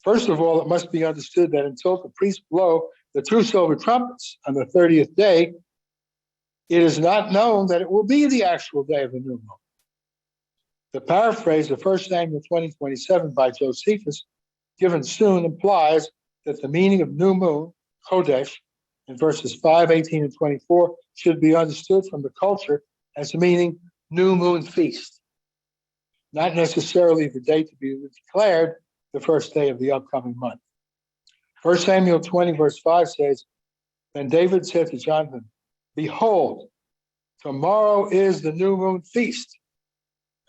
First of all, it must be understood that until the priests blow the 2 silver trumpets on the 30th day, it is not known that it will be the actual day of the new moon. The paraphrase of 1 Samuel 20:27 by Josephus, given soon, implies that the meaning of new moon, Chodesh, in verses 5, 18, and 24, should be understood from the culture as meaning new moon feast, not necessarily the day to be declared the first day of the upcoming month. 1 Samuel 20, verse 5 says, then David said to Jonathan, behold, tomorrow is the new moon feast,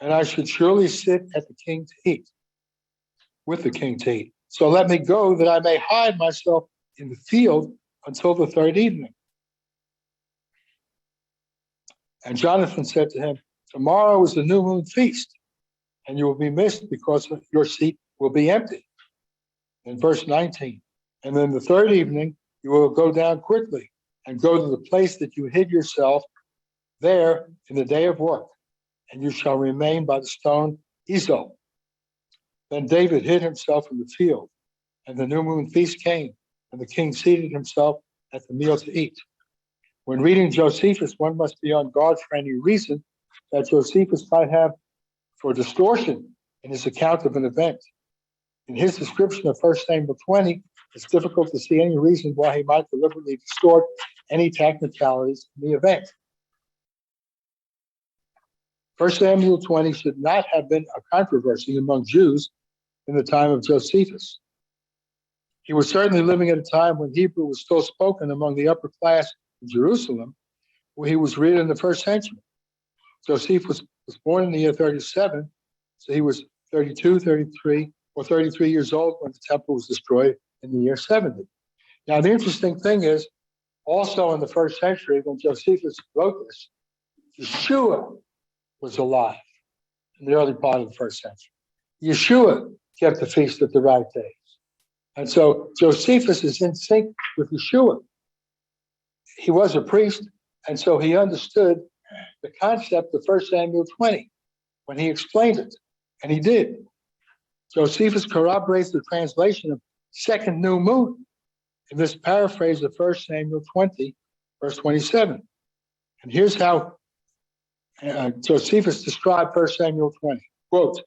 and I should surely sit at the king to eat, with the king to eat. So let me go that I may hide myself in the field until the third evening. And Jonathan said to him, tomorrow is the new moon feast, and you will be missed because your seat will be empty. In verse 19, and then the third evening, you will go down quickly and go to the place that you hid yourself there in the day of work, and you shall remain by the stone Ezel. Then David hid himself in the field, and the new moon feast came, and the king seated himself at the meal to eat. When reading Josephus, one must be on guard for any reason that Josephus might have for distortion in his account of an event. In his description of 1 Samuel 20, it's difficult to see any reason why he might deliberately distort any technicalities in the event. 1 Samuel 20 should not have been a controversy among Jews in the time of Josephus. He was certainly living at a time when Hebrew was still spoken among the upper class in Jerusalem, where he was read in the first century. Josephus was born in the year 37, so he was 32, 33, or 33 years old when the temple was destroyed in the year 70. Now, the interesting thing is, also in the first century, when Josephus wrote this, Yeshua was alive in the early part of the first century. Yeshua kept the feast at the right days. And so Josephus is in sync with Yeshua. He was a priest, and so he understood the concept of 1 Samuel 20 when he explained it, and he did. Josephus corroborates the translation of second new moon in this paraphrase of 1 Samuel 20, verse 27. And here's how Josephus described 1 Samuel 20, quote,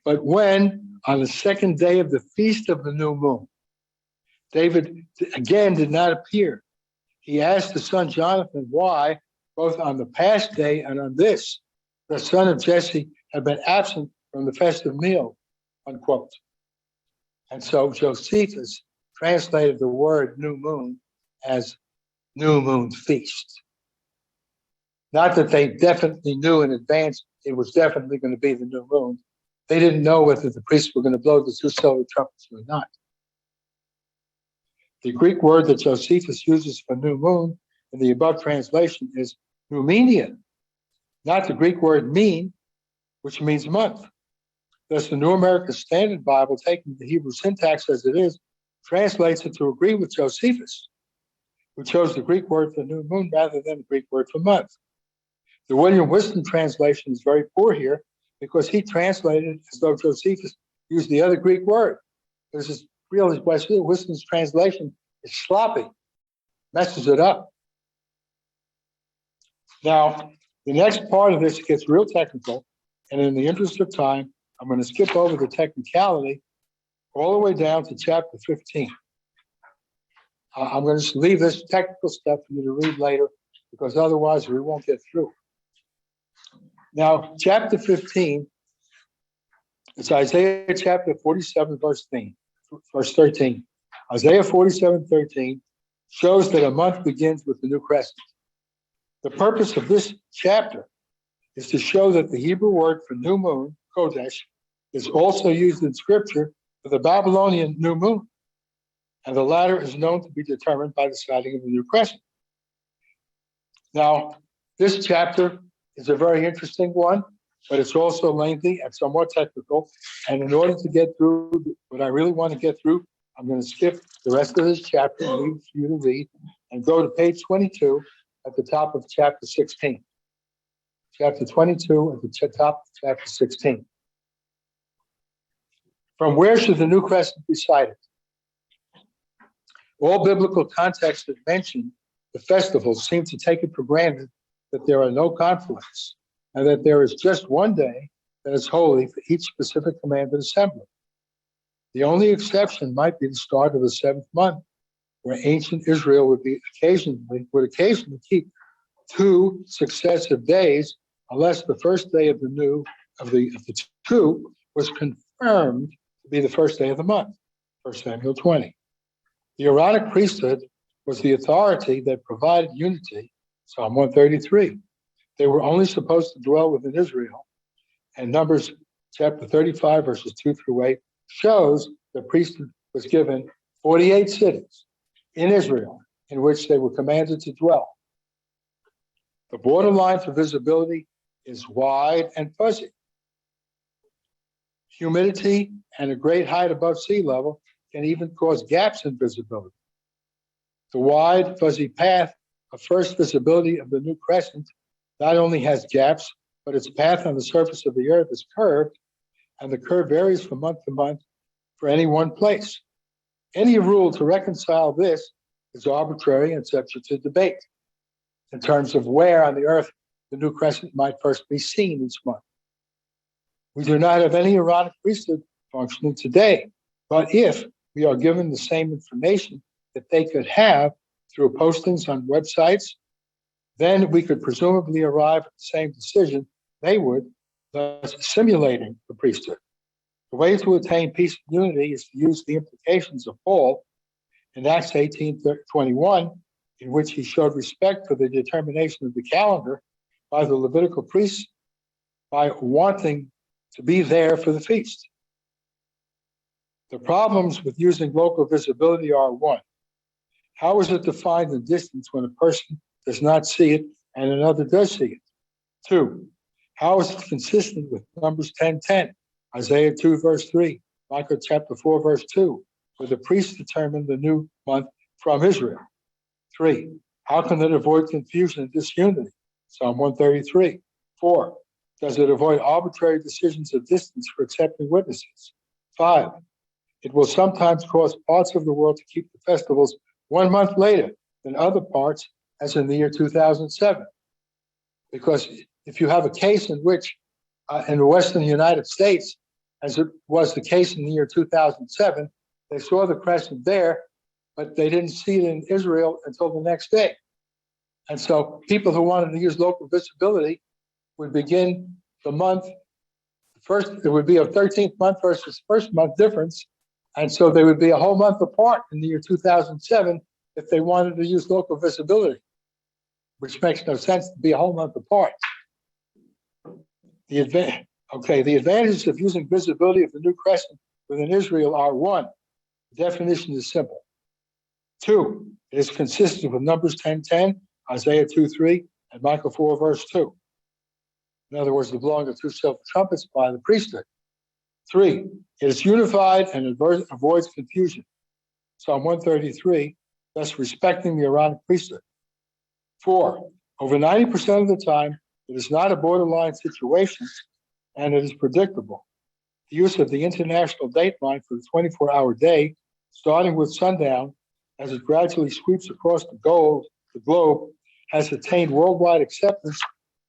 but when on the second day of the feast of the new moon, David again did not appear. He asked the son Jonathan why, both on the past day and on this, the son of Jesse had been absent from the festive meal, unquote. And so Josephus translated the word new moon as new moon feast. Not that they definitely knew in advance it was definitely going to be the new moon. They didn't know whether the priests were going to blow the two silver trumpets or not. The Greek word that Josephus uses for new moon in the above translation is numenia, not the Greek word mean, which means month. Thus, the New American Standard Bible, taking the Hebrew syntax as it is, translates it to agree with Josephus, who chose the Greek word for new moon rather than the Greek word for month. The William Whiston translation is very poor here because he translated as though Josephus used the other Greek word. This is really Whiston's translation is sloppy, messes it up. Now, the next part of this gets real technical, and in the interest of time, I'm going to skip over the technicality all the way down to chapter 15. I'm going to just leave this technical stuff for you to read later because otherwise we won't get through. Now, chapter 15, it's Isaiah chapter 47, verse 13. Isaiah 47:13 shows that a month begins with the new crescent. The purpose of this chapter is to show that the Hebrew word for new moon, Kodesh, is also used in Scripture for the Babylonian new moon, and the latter is known to be determined by the sighting of the new crescent. Now, this chapter is a very interesting one, but it's also lengthy and somewhat technical, and in order to get through what I really want to get through, I'm going to skip the rest of this chapter and leave it for you to read and go to page 22 at the top of chapter 16. Chapter 22 at the top of chapter 16. From where should the new crescent be sighted? All biblical contexts that mention the festivals seem to take it for granted that there are no conflicts and that there is just one day that is holy for each specific commanded assembly. The only exception might be the start of the seventh month, where ancient Israel would occasionally keep 2 successive days, unless the first day of the two was confirmed to be the first day of the month, 1 Samuel 20. The Aaronic priesthood was the authority that provided unity, Psalm 133. They were only supposed to dwell within Israel, and Numbers chapter 35, verses 2 through 8, shows the priesthood was given 48 cities in Israel in which they were commanded to dwell. The borderline for visibility is wide and fuzzy. Humidity and a great height above sea level can even cause gaps in visibility. The wide, fuzzy path of first visibility of the new crescent not only has gaps, but its path on the surface of the earth is curved, and the curve varies from month to month for any one place. Any rule to reconcile this is arbitrary and subject to debate in terms of where on the earth the new crescent might first be seen each month. We do not have any Aaronic priesthood functioning today, but if we are given the same information that they could have through postings on websites, then we could presumably arrive at the same decision they would, thus simulating the priesthood. The way to attain peace and unity is to use the implications of Paul in Acts 18:21, in which he showed respect for the determination of the calendar by the Levitical priests by wanting to be there for the feast. The problems with using local visibility are: 1, how is it defined in distance when a person does not see it and another does see it? 2, how is it consistent with Numbers 10:10, Isaiah 2, verse 3, Micah chapter 4, verse 2, where the priests determine the new month from Israel? 3, how can it avoid confusion and disunity? Psalm 133. 4, does it avoid arbitrary decisions of distance for accepting witnesses? 5, it will sometimes cause parts of the world to keep the festivals 1 month later than other parts, as in the year 2007. Because if you have a case in which, in the Western United States, as it was the case in the year 2007, they saw the crescent there, but they didn't see it in Israel until the next day. And so people who wanted to use local visibility would begin the month First, it would be a 13th month versus first month difference. And so they would be a whole month apart in the year 2007 if they wanted to use local visibility, which makes no sense to be a whole month apart. The advantages of using visibility of the new crescent within Israel are: one, the definition is simple. Two, it is consistent with Numbers 10:10, Isaiah 2:3, and Micah 4, verse 2. In other words, the blowing of two silver trumpets by the priesthood. Three, it is unified and avoids confusion. Psalm 133, thus respecting the Aaronic priesthood. Four, over 90% of the time, it is not a borderline situation, and it is predictable. The use of the international dateline for the 24-hour day, starting with sundown, as it gradually sweeps across the globe, has attained worldwide acceptance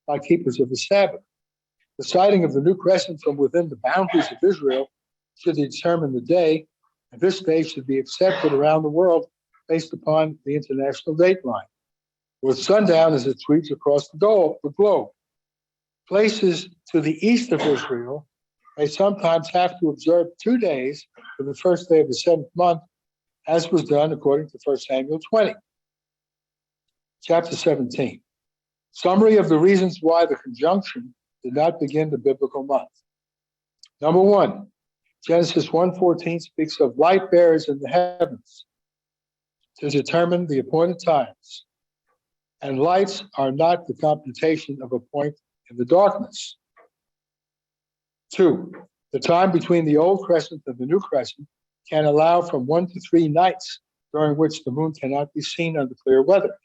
by keepers of the Sabbath. The sighting of the new crescent from within the boundaries of Israel should determine the day, and this day should be accepted around the world based upon the international dateline, with sundown as it sweeps across the globe. Places to the east of Israel may sometimes have to observe 2 days for the first day of the seventh month, as was done according to 1 Samuel 20. Chapter 17. Summary of the reasons why the conjunction did not begin the biblical month. Number one, Genesis 1:14 speaks of light bearers in the heavens to determine the appointed times. And lights are not the computation of a point in the darkness. Two, the time between the old crescent and the new crescent can allow from 1 to 3 nights during which the moon cannot be seen under clear weather.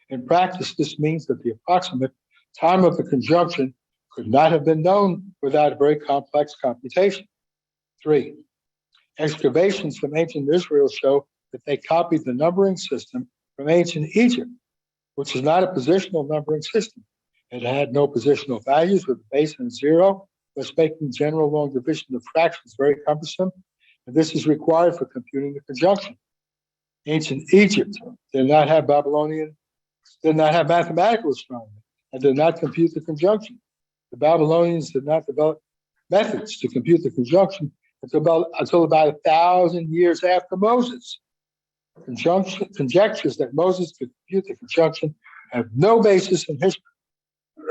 In practice, this means that the approximate time of the conjunction could not have been known without a very complex computation. Three, excavations from ancient Israel show that they copied the numbering system from ancient Egypt, which is not a positional numbering system. It had no positional values with a base and zero, thus making general long division of fractions very cumbersome, and this is required for computing the conjunction. Ancient Egypt did not have mathematical astronomy, and did not compute the conjunction. The Babylonians did not develop methods to compute the conjunction until about 1,000 years after Moses. Conjectures that Moses could compute the conjunction have no basis in history.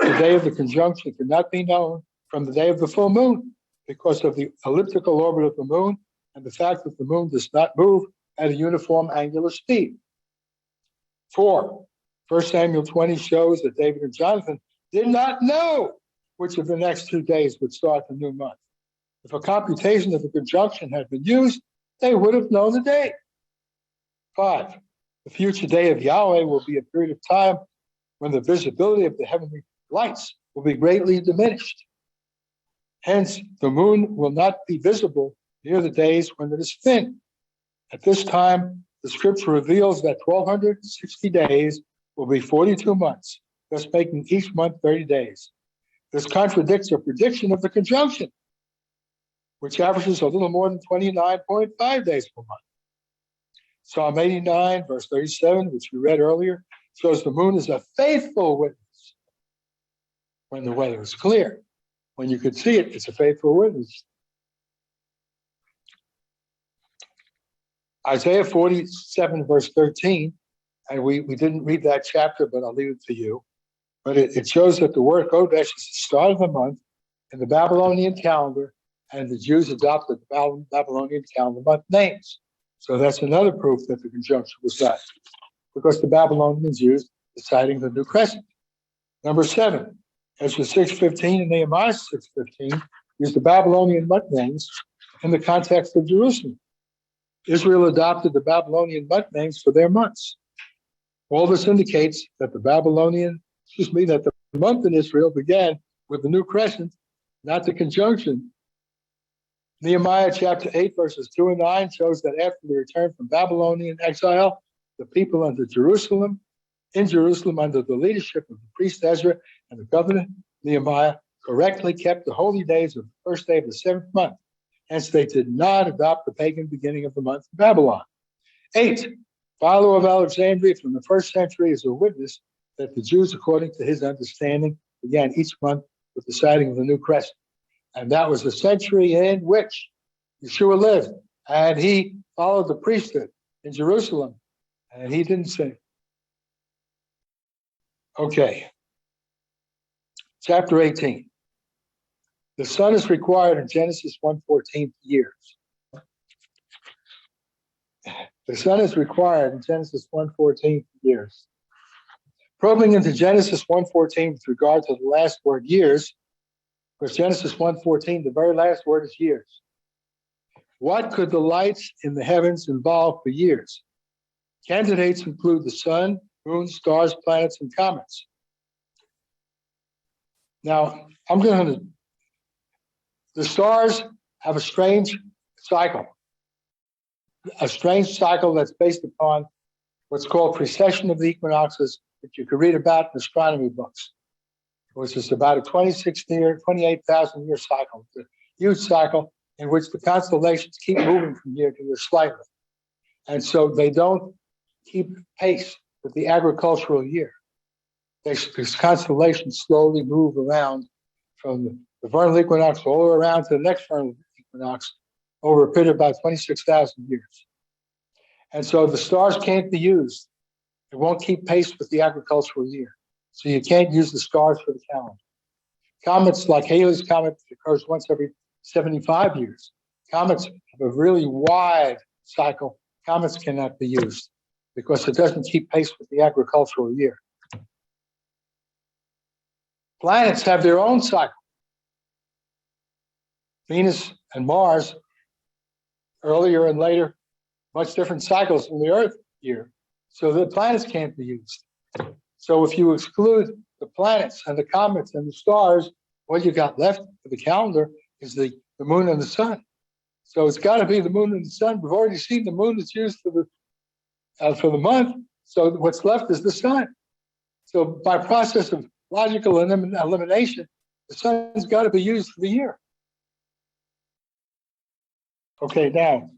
The day of the conjunction could not be known from the day of the full moon because of the elliptical orbit of the moon and the fact that the moon does not move at a uniform angular speed. Four, 1 Samuel 20 shows that David and Jonathan did not know which of the next 2 days would start the new month. If a computation of the conjunction had been used, they would have known the day. 5, the future day of Yahweh will be a period of time when the visibility of the heavenly lights will be greatly diminished. Hence, the moon will not be visible near the days when it is thin. At this time, the scripture reveals that 1,260 days will be 42 months, thus making each month 30 days. This contradicts a prediction of the conjunction, which averages a little more than 29.5 days per month. Psalm 89, verse 37, which we read earlier, shows the moon is a faithful witness when the weather is clear. When you could see it, it's a faithful witness. Isaiah 47, verse 13, and we didn't read that chapter, but I'll leave it to you. But it shows that the word Kodesh is the start of the month in the Babylonian calendar, and the Jews adopted the Babylonian calendar month names. So that's another proof that the conjunction was done, because the Babylonians used the sighting of the new crescent. Number 7, Ezra 6:15 and Nehemiah 6:15 use the Babylonian month names in the context of Jerusalem. Israel adopted the Babylonian month names for their months. All this indicates that the month in Israel began with the new crescent, not the conjunction. Nehemiah chapter 8, verses 2 and 9 shows that after the return from Babylonian exile, the people in Jerusalem under the leadership of the priest Ezra and the governor Nehemiah correctly kept the holy days of the first day of the seventh month. Hence, they did not adopt the pagan beginning of the month of Babylon. 8, Philo of Alexandria from the first century is a witness that the Jews, according to his understanding, began each month with the sighting of the new crescent. And that was the century in which Yeshua lived. And he followed the priesthood in Jerusalem. And he didn't sin. Okay. Chapter 18. The sun is required in Genesis 1:14 years. The sun is required in Genesis 1:14 years. Probing into Genesis 1:14 with regard to the last word years, because Genesis 1:14, the very last word is years. What could the lights in the heavens involve for years? Candidates include the sun, moon, stars, planets, and comets. Now, the stars have a strange cycle that's based upon what's called precession of the equinoxes that you can read about in astronomy books, which is about a 28,000 year cycle. It's a huge cycle in which the constellations keep moving from year to year slightly. And so they don't keep pace with the agricultural year. These constellations slowly move around from the vernal equinox all the way around to the next vernal equinox over a period of about 26,000 years. And so the stars can't be used. It won't keep pace with the agricultural year. So you can't use the stars for the calendar. Comets like Halley's Comet occurs once every 75 years. Comets have a really wide cycle. Comets cannot be used because it doesn't keep pace with the agricultural year. Planets have their own cycle. Venus and Mars, earlier and later, much different cycles from the Earth year. So the planets can't be used. So if you exclude the planets and the comets and the stars, what you got left for the calendar is the moon and the sun. So it's got to be the moon and the sun. We've already seen the moon that's used for the month. So what's left is the sun. So by process of logical elimination, the sun's got to be used for the year. Okay, now,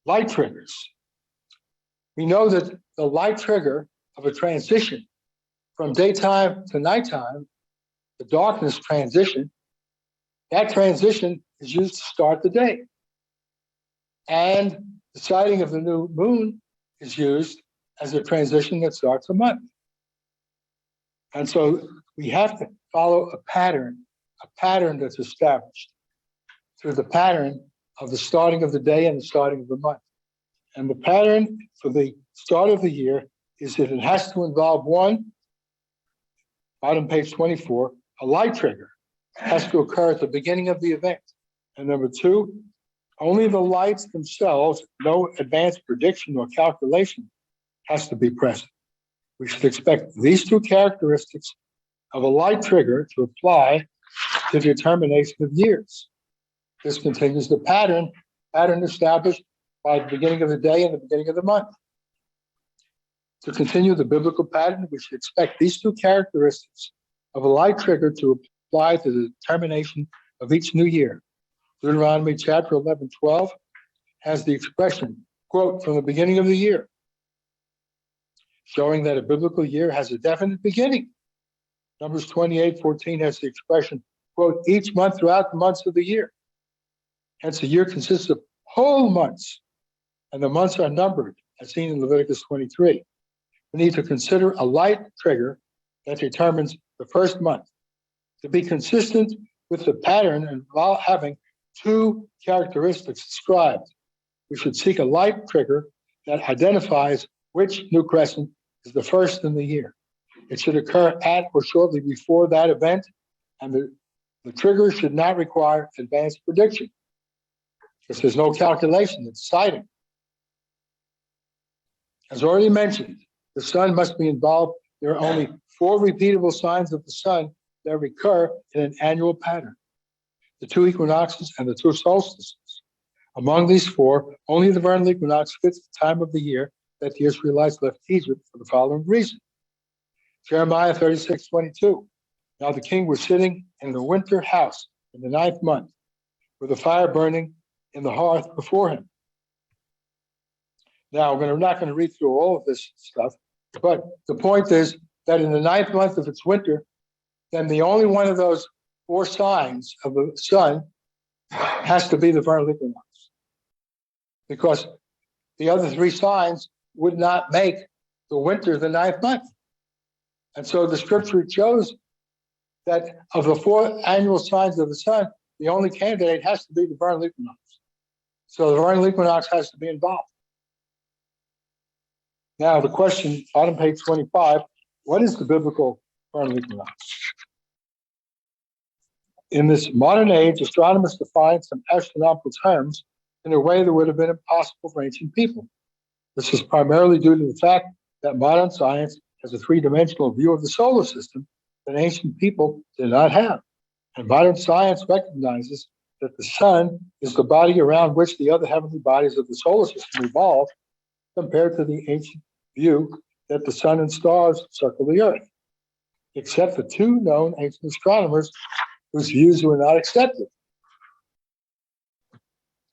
light triggers. We know that the light trigger of a transition from daytime to nighttime, the darkness transition, that transition is used to start the day. And the sighting of the new moon is used as a transition that starts a month. And so we have to follow a pattern that's established through the pattern of the starting of the day and the starting of the month. And the pattern for the start of the year is that it has to involve one, bottom page 24, a light trigger has to occur at the beginning of the event. And number two, only the lights themselves, no advanced prediction or calculation has to be present. We should expect these two characteristics of a light trigger to apply to the determination of years. This continues the pattern established by the beginning of the day and the beginning of the month. To continue the biblical pattern, we should expect these two characteristics of a light trigger to apply to the determination of each new year. Deuteronomy chapter 11:12 has the expression, quote, from the beginning of the year, showing that a biblical year has a definite beginning. Numbers 28:14 has the expression, quote, each month throughout the months of the year. Hence, a year consists of whole months, and the months are numbered, as seen in Leviticus 23. We need to consider a light trigger that determines the first month. To be consistent with the pattern involving having two characteristics described, we should seek a light trigger that identifies which new crescent is the first in the year. It should occur at or shortly before that event, and the trigger should not require advanced prediction, because there's no calculation, it's sighting. As already mentioned, the sun must be involved. There are only 4 repeatable signs of the sun that recur in an annual pattern: the 2 equinoxes and the 2 solstices. Among these 4, only the vernal equinox fits the time of the year that the Israelites left Egypt for the following reason. Jeremiah 36:22. Now the king was sitting in the winter house in the 9th month, with a fire burning in the hearth before him. Now, we're not going to read through all of this stuff, but the point is that in the 9th month of its winter, then the only one of those 4 signs of the sun has to be the vernal equinox, because the other 3 signs would not make the winter the 9th month. And so the scripture shows that of the 4 annual signs of the sun, the only candidate has to be the vernal equinox. So the vernal equinox has to be involved. Now the question, bottom page 25, what is the biblical vernal equinox? In this modern age, astronomers define some astronomical terms in a way that would have been impossible for ancient people. This is primarily due to the fact that modern science has a 3-dimensional view of the solar system that ancient people did not have. And modern science recognizes that the sun is the body around which the other heavenly bodies of the solar system revolve, compared to the ancient view that the sun and stars circle the earth, except for 2 known ancient astronomers whose views were not accepted.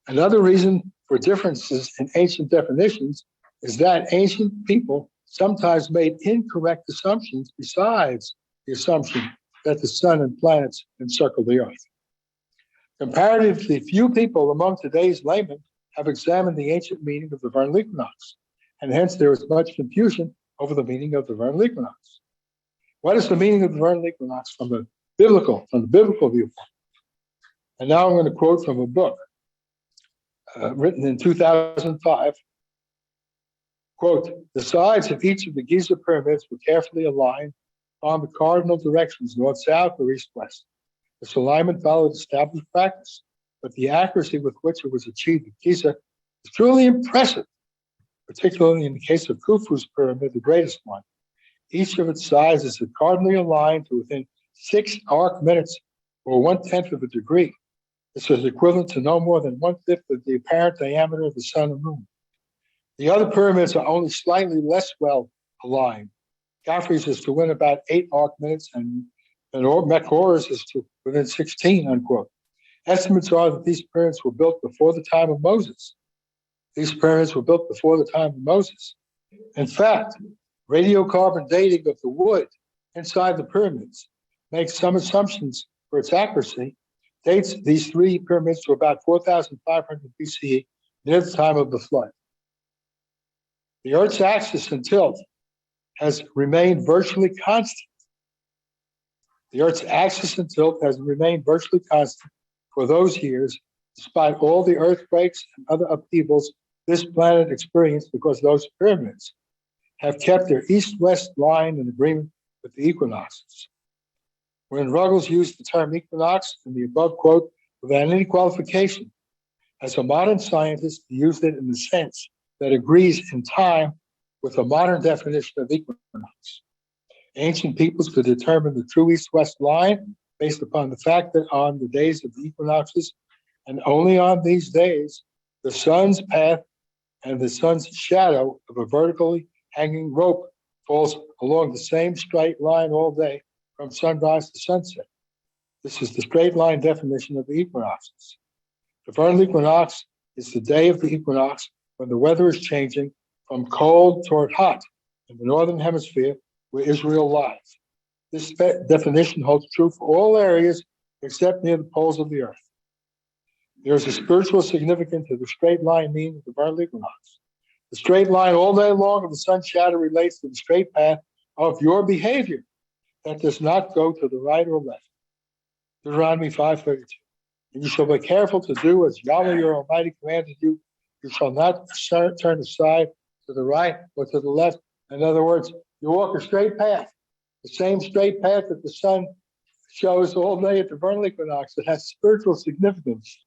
Another reason for differences in ancient definitions is that ancient people sometimes made incorrect assumptions besides the assumption that the sun and planets encircle the earth. Comparatively few people among today's laymen have examined the ancient meaning of the vernal equinox, and hence there is much confusion over the meaning of the vernal equinox. What is the meaning of the vernal equinox from the biblical viewpoint? And now I'm going to quote from a book written in 2005. Quote, the sides of each of the Giza pyramids were carefully aligned on the cardinal directions, north-south or east-west. This alignment followed established practice, but the accuracy with which it was achieved at Giza is truly impressive, particularly in the case of Khufu's pyramid, the greatest one. Each of its sides is cardinally aligned to within 6 arc minutes or 1/10 of a degree. This is equivalent to no more than 1/5 of the apparent diameter of the sun and moon. The other pyramids are only slightly less well aligned. Khafre's is to win about 8 arc minutes, and Mekhor's is to within 16, unquote. Estimates are that these pyramids were built before the time of Moses. These pyramids were built before the time of Moses. In fact, radiocarbon dating of the wood inside the pyramids makes some assumptions for its accuracy, dates these 3 pyramids to about 4,500 BCE, near the time of the flood. The Earth's axis and tilt has remained virtually constant. The Earth's axis and tilt has remained virtually constant for those years, despite all the earthquakes and other upheavals this planet experienced, because those pyramids have kept their east-west line in agreement with the equinoxes. When Ruggles used the term equinox in the above quote without any qualification, as a modern scientist, he used it in the sense that agrees in time with a modern definition of equinox. Ancient peoples could determine the true east-west line based upon the fact that on the days of the equinoxes, and only on these days, the sun's path and the sun's shadow of a vertically hanging rope falls along the same straight line all day from sunrise to sunset. This is the straight line definition of the equinoxes. The vernal equinox is the day of the equinox when the weather is changing from cold toward hot in the northern hemisphere where Israel lies. This definition holds true for all areas except near the poles of the earth. There is a spiritual significance to the straight line meaning of the vernal equinox. The straight line all day long of the sun's shadow relates to the straight path of your behavior that does not go to the right or left. Deuteronomy 5:32. And you shall be careful to do as Yahweh your Almighty commanded you. You shall not turn aside to the right or to the left. In other words, you walk a straight path, the same straight path that the sun shows all day at the vernal equinox. It has spiritual significance.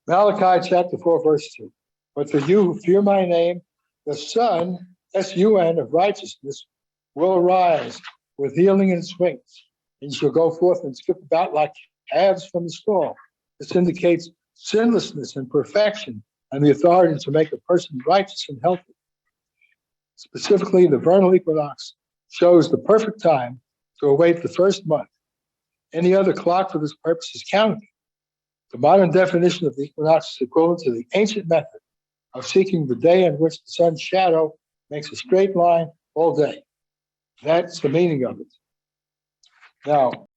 Malachi chapter 4, verse 2. But for you who fear my name, the sun, S-U-N, of righteousness, will arise with healing in its wings. And you shall go forth and skip about like calves from the stall. This indicates sinlessness and perfection and the authority to make a person righteous and healthy. Specifically, the vernal equinox shows the perfect time to await the first month. Any other clock for this purpose is counting. The modern definition of the equinox is equivalent to the ancient method of seeking the day in which the sun's shadow makes a straight line all day. That's the meaning of it. Now,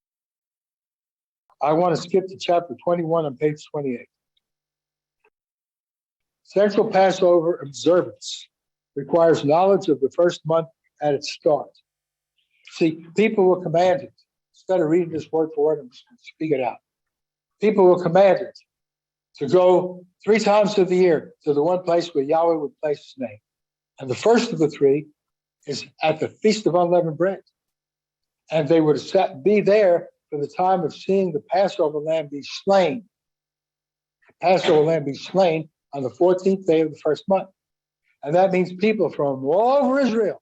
I want to skip to chapter 21 on page 28. Central Passover observance requires knowledge of the first month at its start. See, people were commanded, instead of reading this word for word, I'm just going to speak it out. People were commanded to go 3 times of the year to the one place where Yahweh would place his name. And the first of the 3 is at the Feast of Unleavened Bread. And they would be there for the time of seeing the Passover lamb be slain. The Passover lamb be slain on the 14th day of the first month. And that means people from all over Israel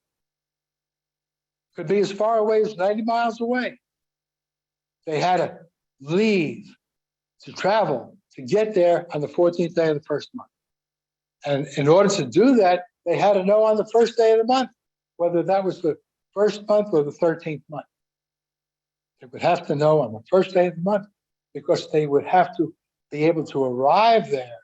could be as far away as 90 miles away. They had to leave to travel to get there on the 14th day of the first month. And in order to do that, they had to know on the first day of the month, whether that was the first month or the 13th month. They would have to know on the first day of the month because they would have to be able to arrive there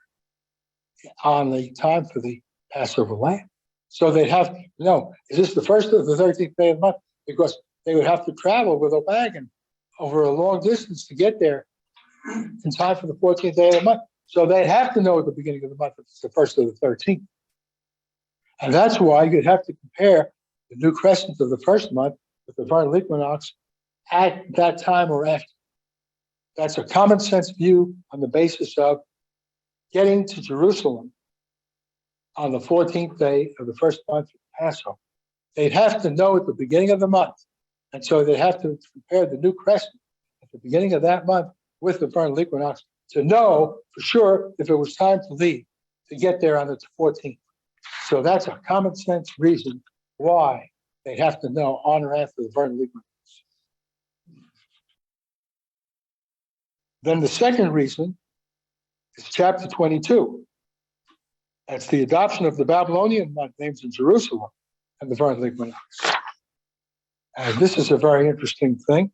on the time for the Passover lamb. So they'd have to know, is this the first or the 13th day of the month? Because they would have to travel with a wagon over a long distance to get there in time for the 14th day of the month. So they'd have to know at the beginning of the month if it's the first or the 13th. And that's why you'd have to compare the new crescent of the first month with the vernal equinox at that time or after. That's a common sense view on the basis of getting to Jerusalem on the 14th day of the first month of Passover. They'd have to know at the beginning of the month. And so they'd have to compare the new crescent at the beginning of that month with the vernal equinox to know for sure if it was time to leave to get there on the 14th. So that's a common sense reason why they have to know on or after the vernal equinox. Then the second reason is chapter 22. That's the adoption of the Babylonian month names in Jerusalem and the vernal equinox. And this is a very interesting thing.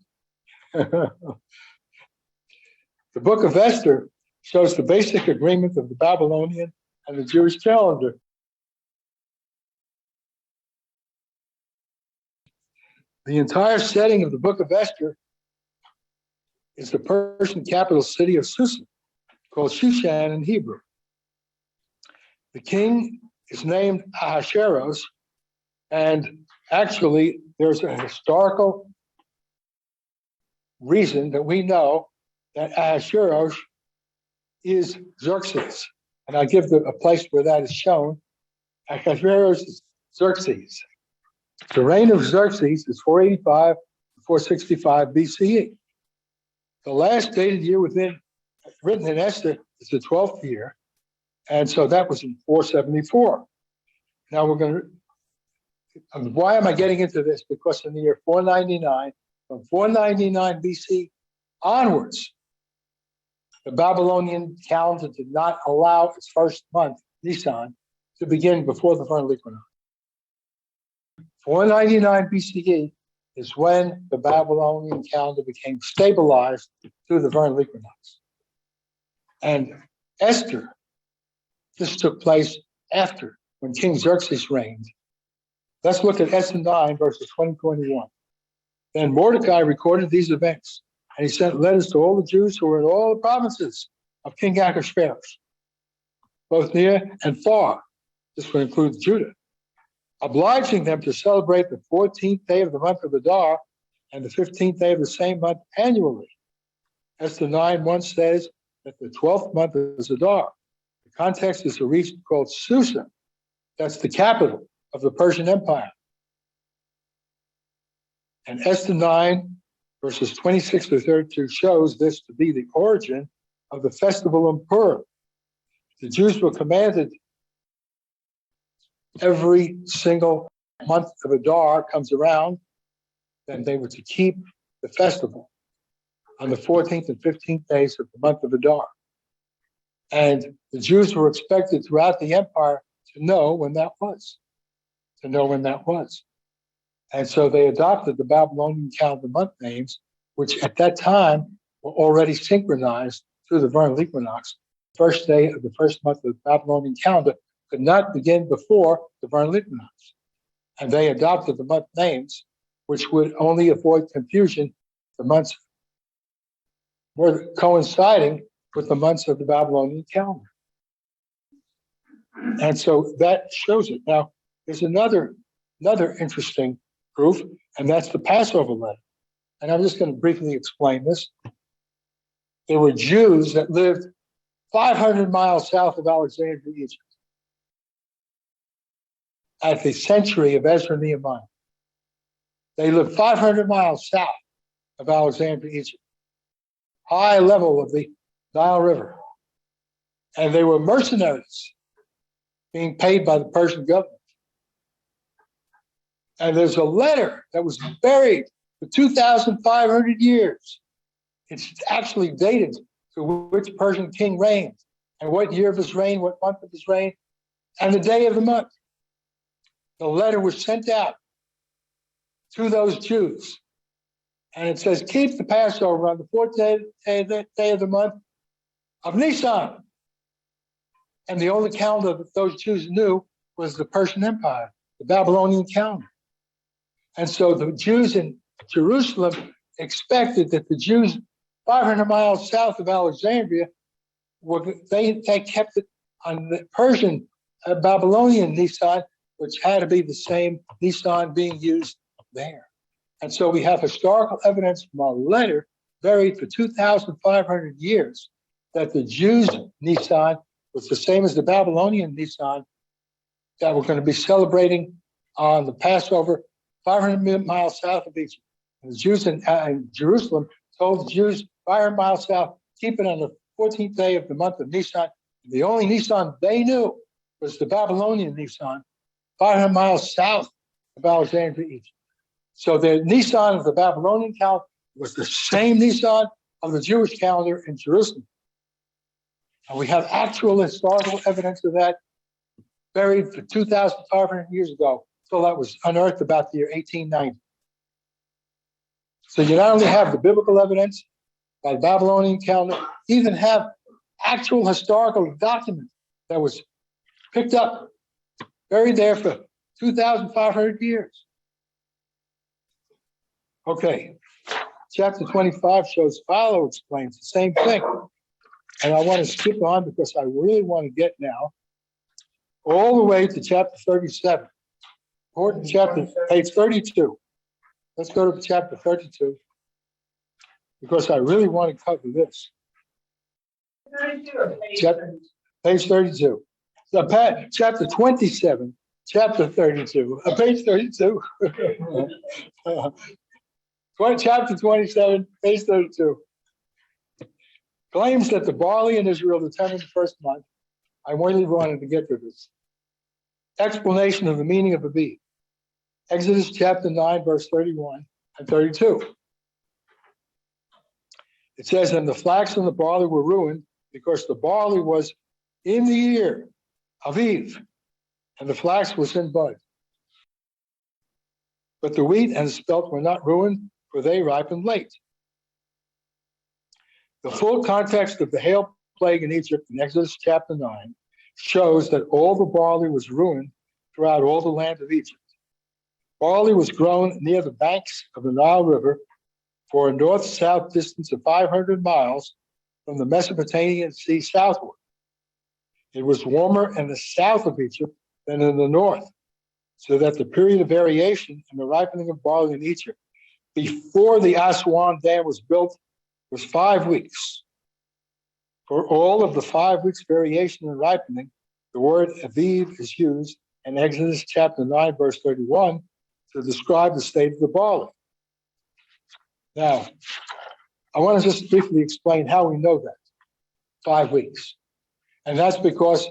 The book of Esther shows the basic agreement of the Babylonian and the Jewish calendar. The entire setting of the book of Esther is the Persian capital city of Susa, called Shushan in Hebrew. The king is named Ahasuerus, and actually there's a historical reason that we know that Ahasuerus is Xerxes. And I'll give a place where that is shown. Ahasuerus is Xerxes. The reign of Xerxes is 485 to 465 BCE. The last dated year written in Esther is the 12th year. And so that was in 474. Now why am I getting into this? Because in the year 499, from 499 BC onwards, the Babylonian calendar did not allow its first month, Nisan, to begin before the vernal equinox. 499 BCE is when the Babylonian calendar became stabilized through the vernal equinox. And Esther, this took place after, when King Xerxes reigned. Let's look at Esther 9, verses 20-21. Then Mordecai recorded these events, and he sent letters to all the Jews who were in all the provinces of King Ahasuerus, both near and far. This would include Judah, obliging them to celebrate the 14th day of the month of Adar and the 15th day of the same month annually. Esther 9:1 says that the 12th month is Adar. The context is a region called Susa. That's the capital of the Persian Empire. And Esther 9, verses 26-32 shows this to be the origin of the festival of Purim. The Jews were commanded every single month of Adar comes around, then they were to keep the festival on the 14th and 15th days of the month of Adar. And the Jews were expected throughout the empire to know when that was. And so they adopted the Babylonian calendar month names, which at that time were already synchronized through the vernal equinox. First day of the first month of the Babylonian calendar could not begin before the vernal equinox. And they adopted the month names, which would only avoid confusion. The months were coinciding with the months of the Babylonian calendar. And so that shows it. Now, there's another interesting proof, and that's the Passover letter. And I'm just going to briefly explain this. There were Jews that lived 500 miles south of Alexandria, Egypt, at the century of Ezra and Nehemiah. They lived 500 miles south of Alexandria, Egypt, high level of the Nile River. And they were mercenaries being paid by the Persian government. And there's a letter that was buried for 2,500 years. It's actually dated to which Persian king reigned, and what year of his reign, what month of his reign, and the day of the month. The letter was sent out to those Jews. And it says, keep the Passover on the fourth day of the month of Nisan. And the only calendar that those Jews knew was the Persian Empire, the Babylonian calendar. And so the Jews in Jerusalem expected that the Jews 500 miles south of Alexandria, they kept it on the Persian Babylonian Nisan, which had to be the same Nisan being used there. And so we have historical evidence from a letter buried for 2,500 years that the Jews' Nisan was the same as the Babylonian Nisan that we're going to be celebrating on the Passover 500 miles south of Egypt. And the Jews in Jerusalem told the Jews 500 miles south, keep it on the 14th day of the month of Nisan. The only Nisan they knew was the Babylonian Nisan, 500 miles south of Alexandria, Egypt. So the Nisan of the Babylonian calendar was the same Nisan of the Jewish calendar in Jerusalem. And we have actual historical evidence of that buried for 2,500 years ago. So that was unearthed about the year 1890. So you not only have the biblical evidence by the Babylonian calendar, you even have actual historical document that was picked up, buried there for 2,500 years. Okay, chapter 25 shows Philo explains the same thing. And I want to skip on because I really want to get now all the way to chapter 37. Important chapter, page 32. Let's go to chapter 32 because I really want to cover this. 32 or page 32. So, chapter 27, chapter 32, page 32. Chapter 27, page 32. Claims that the barley in Israel determined the first month. I really wanted to get to this. Explanation of the meaning of Aviv. Exodus chapter 9, verse 31 and 32. It says, and the flax and the barley were ruined because the barley was in the year Aviv, and the flax was in bud. But the wheat and the spelt were not ruined, for they ripened late. The full context of the hail plague in Egypt in Exodus chapter 9 shows that all the barley was ruined throughout all the land of Egypt. Barley was grown near the banks of the Nile River for a north-south distance of 500 miles from the Mesopotamian Sea southward. It was warmer in the south of Egypt than in the north, so that the period of variation in the ripening of barley in Egypt before the Aswan Dam was built was 5 weeks. For all of the 5 weeks variation in ripening, the word Aviv is used in Exodus chapter 9, verse 31 to describe the state of the barley. Now, I want to just briefly explain how we know that, 5 weeks. And that's because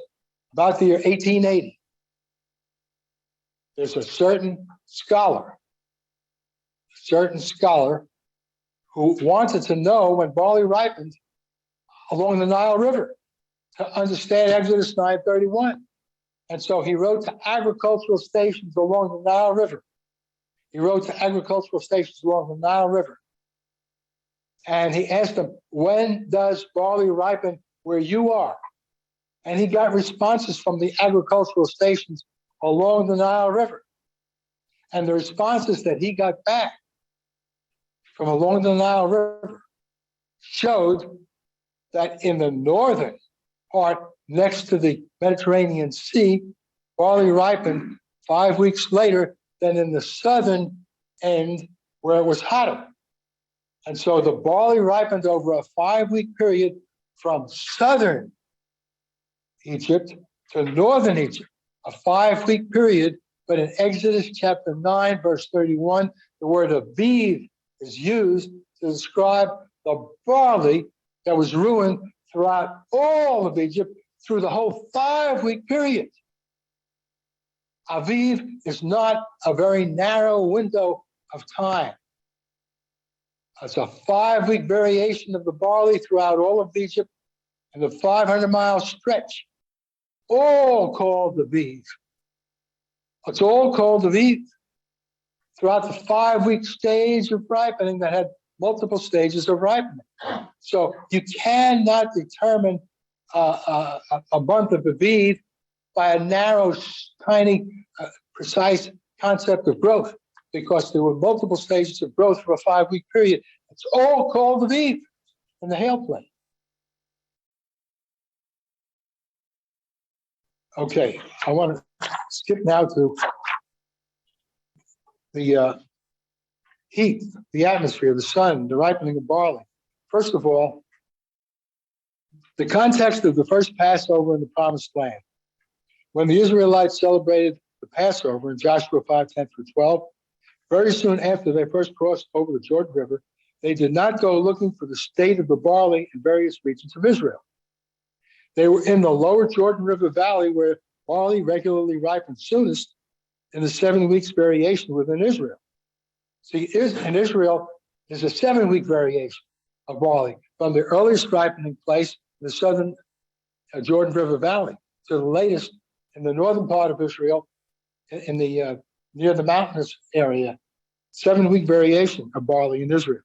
about the year 1880, there's a certain scholar who wanted to know when barley ripened along the Nile River to understand Exodus 9:31. And so he wrote to agricultural stations along the Nile River. And he asked them, when does barley ripen where you are? And he got responses from the agricultural stations along the Nile River. And the responses that he got back from along the Nile River showed that in the northern part next to the Mediterranean Sea, barley ripened 5 weeks later than in the southern end where it was hotter. And so the barley ripened over a 5-week period from southern Egypt to northern Egypt, a 5-week period. But in Exodus chapter 9, verse 31, the word aviv is used to describe the barley that was ruined throughout all of Egypt through the whole 5-week period. Aviv is not a very narrow window of time. It's a 5-week variation of the barley throughout all of Egypt and the 500-mile stretch, all called Aviv. It's all called Aviv throughout the 5-week stage of ripening that had multiple stages of ripening. So you cannot determine a month of Aviv by a narrow, tiny, precise concept of growth, because there were multiple stages of growth for a 5-week period. It's all called Aviv in the hail plane. Okay, I want to skip now to the heat, the atmosphere, the sun, the ripening of barley. First of all, the context of the first Passover in the Promised Land. When the Israelites celebrated the Passover in Joshua 5:10-12, very soon after they first crossed over the Jordan River, they did not go looking for the state of the barley in various regions of Israel. They were in the lower Jordan River Valley, where barley regularly ripened soonest in the 7 weeks variation within Israel. See, in Israel, there's a 7-week variation of barley from the earliest ripening place in the southern Jordan River Valley to the latest in the northern part of Israel, in the near the mountainous area. 7-week variation of barley in Israel.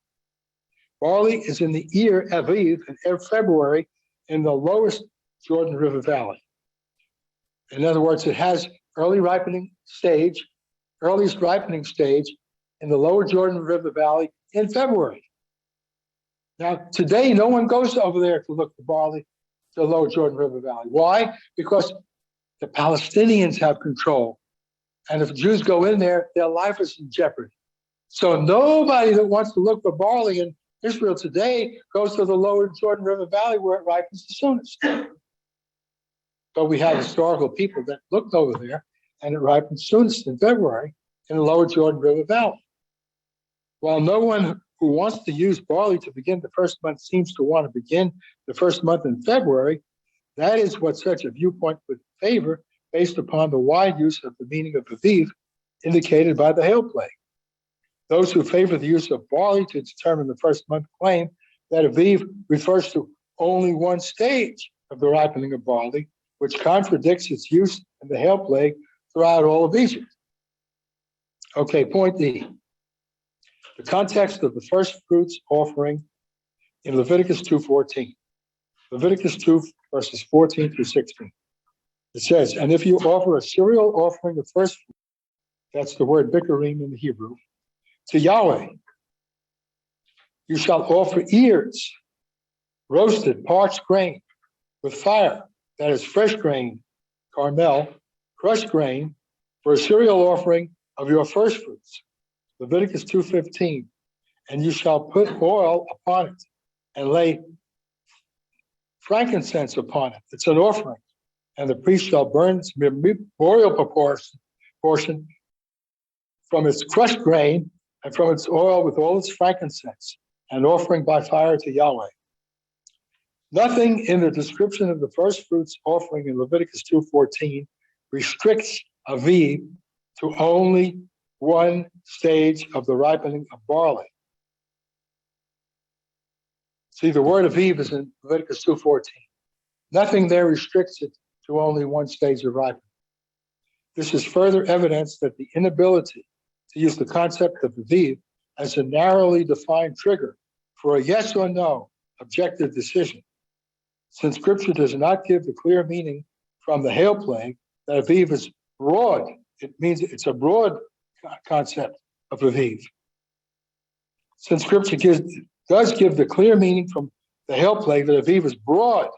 Barley is in the ear Aviv in February in the lowest Jordan River Valley. In other words, it has earliest ripening stage in the lower Jordan River Valley in February. Now, today, no one goes over there to look for barley to the lower Jordan River Valley. Why? Because the Palestinians have control. And if Jews go in there, their life is in jeopardy. So nobody that wants to look for barley in Israel today goes to the lower Jordan River Valley where it ripens the soonest. But we have historical people that looked over there, and it ripened soonest in February in the lower Jordan River Valley. While no one who wants to use barley to begin the first month seems to want to begin the first month in February, that is what such a viewpoint would favor based upon the wide use of the meaning of Aviv indicated by the hail plague. Those who favor the use of barley to determine the first month claim that Aviv refers to only one stage of the ripening of barley, which contradicts its use in the hail plague throughout all of Egypt. Okay, point D. The context of the first fruits offering in Leviticus 2:14. Leviticus 2, verses 14 through 16. It says, and if you offer a cereal offering of first fruit, that's the word bikurim in the Hebrew, to Yahweh, you shall offer ears, roasted, parched grain with fire, that is fresh grain, carmel, crushed grain, for a cereal offering of your first fruits. Leviticus 2:15, and you shall put oil upon it and lay frankincense upon it. It's an offering. And the priest shall burn its memorial portion from its crushed grain and from its oil with all its frankincense, an offering by fire to Yahweh. Nothing in the description of the first fruits offering in Leviticus 2:14 restricts Aviv to only one stage of the ripening of barley. See, the word Aviv is in Leviticus 2:14. Nothing there restricts it to only one stage of ripening. This is further evidence that the inability to use the concept of Aviv as a narrowly defined trigger for a yes or no objective decision, since Scripture does not give the clear meaning from the hail plague that Aviv is broad. It means it's a broad concept of Aviv. Since Scripture gives does give the clear meaning from the hail plague that Aviv is broad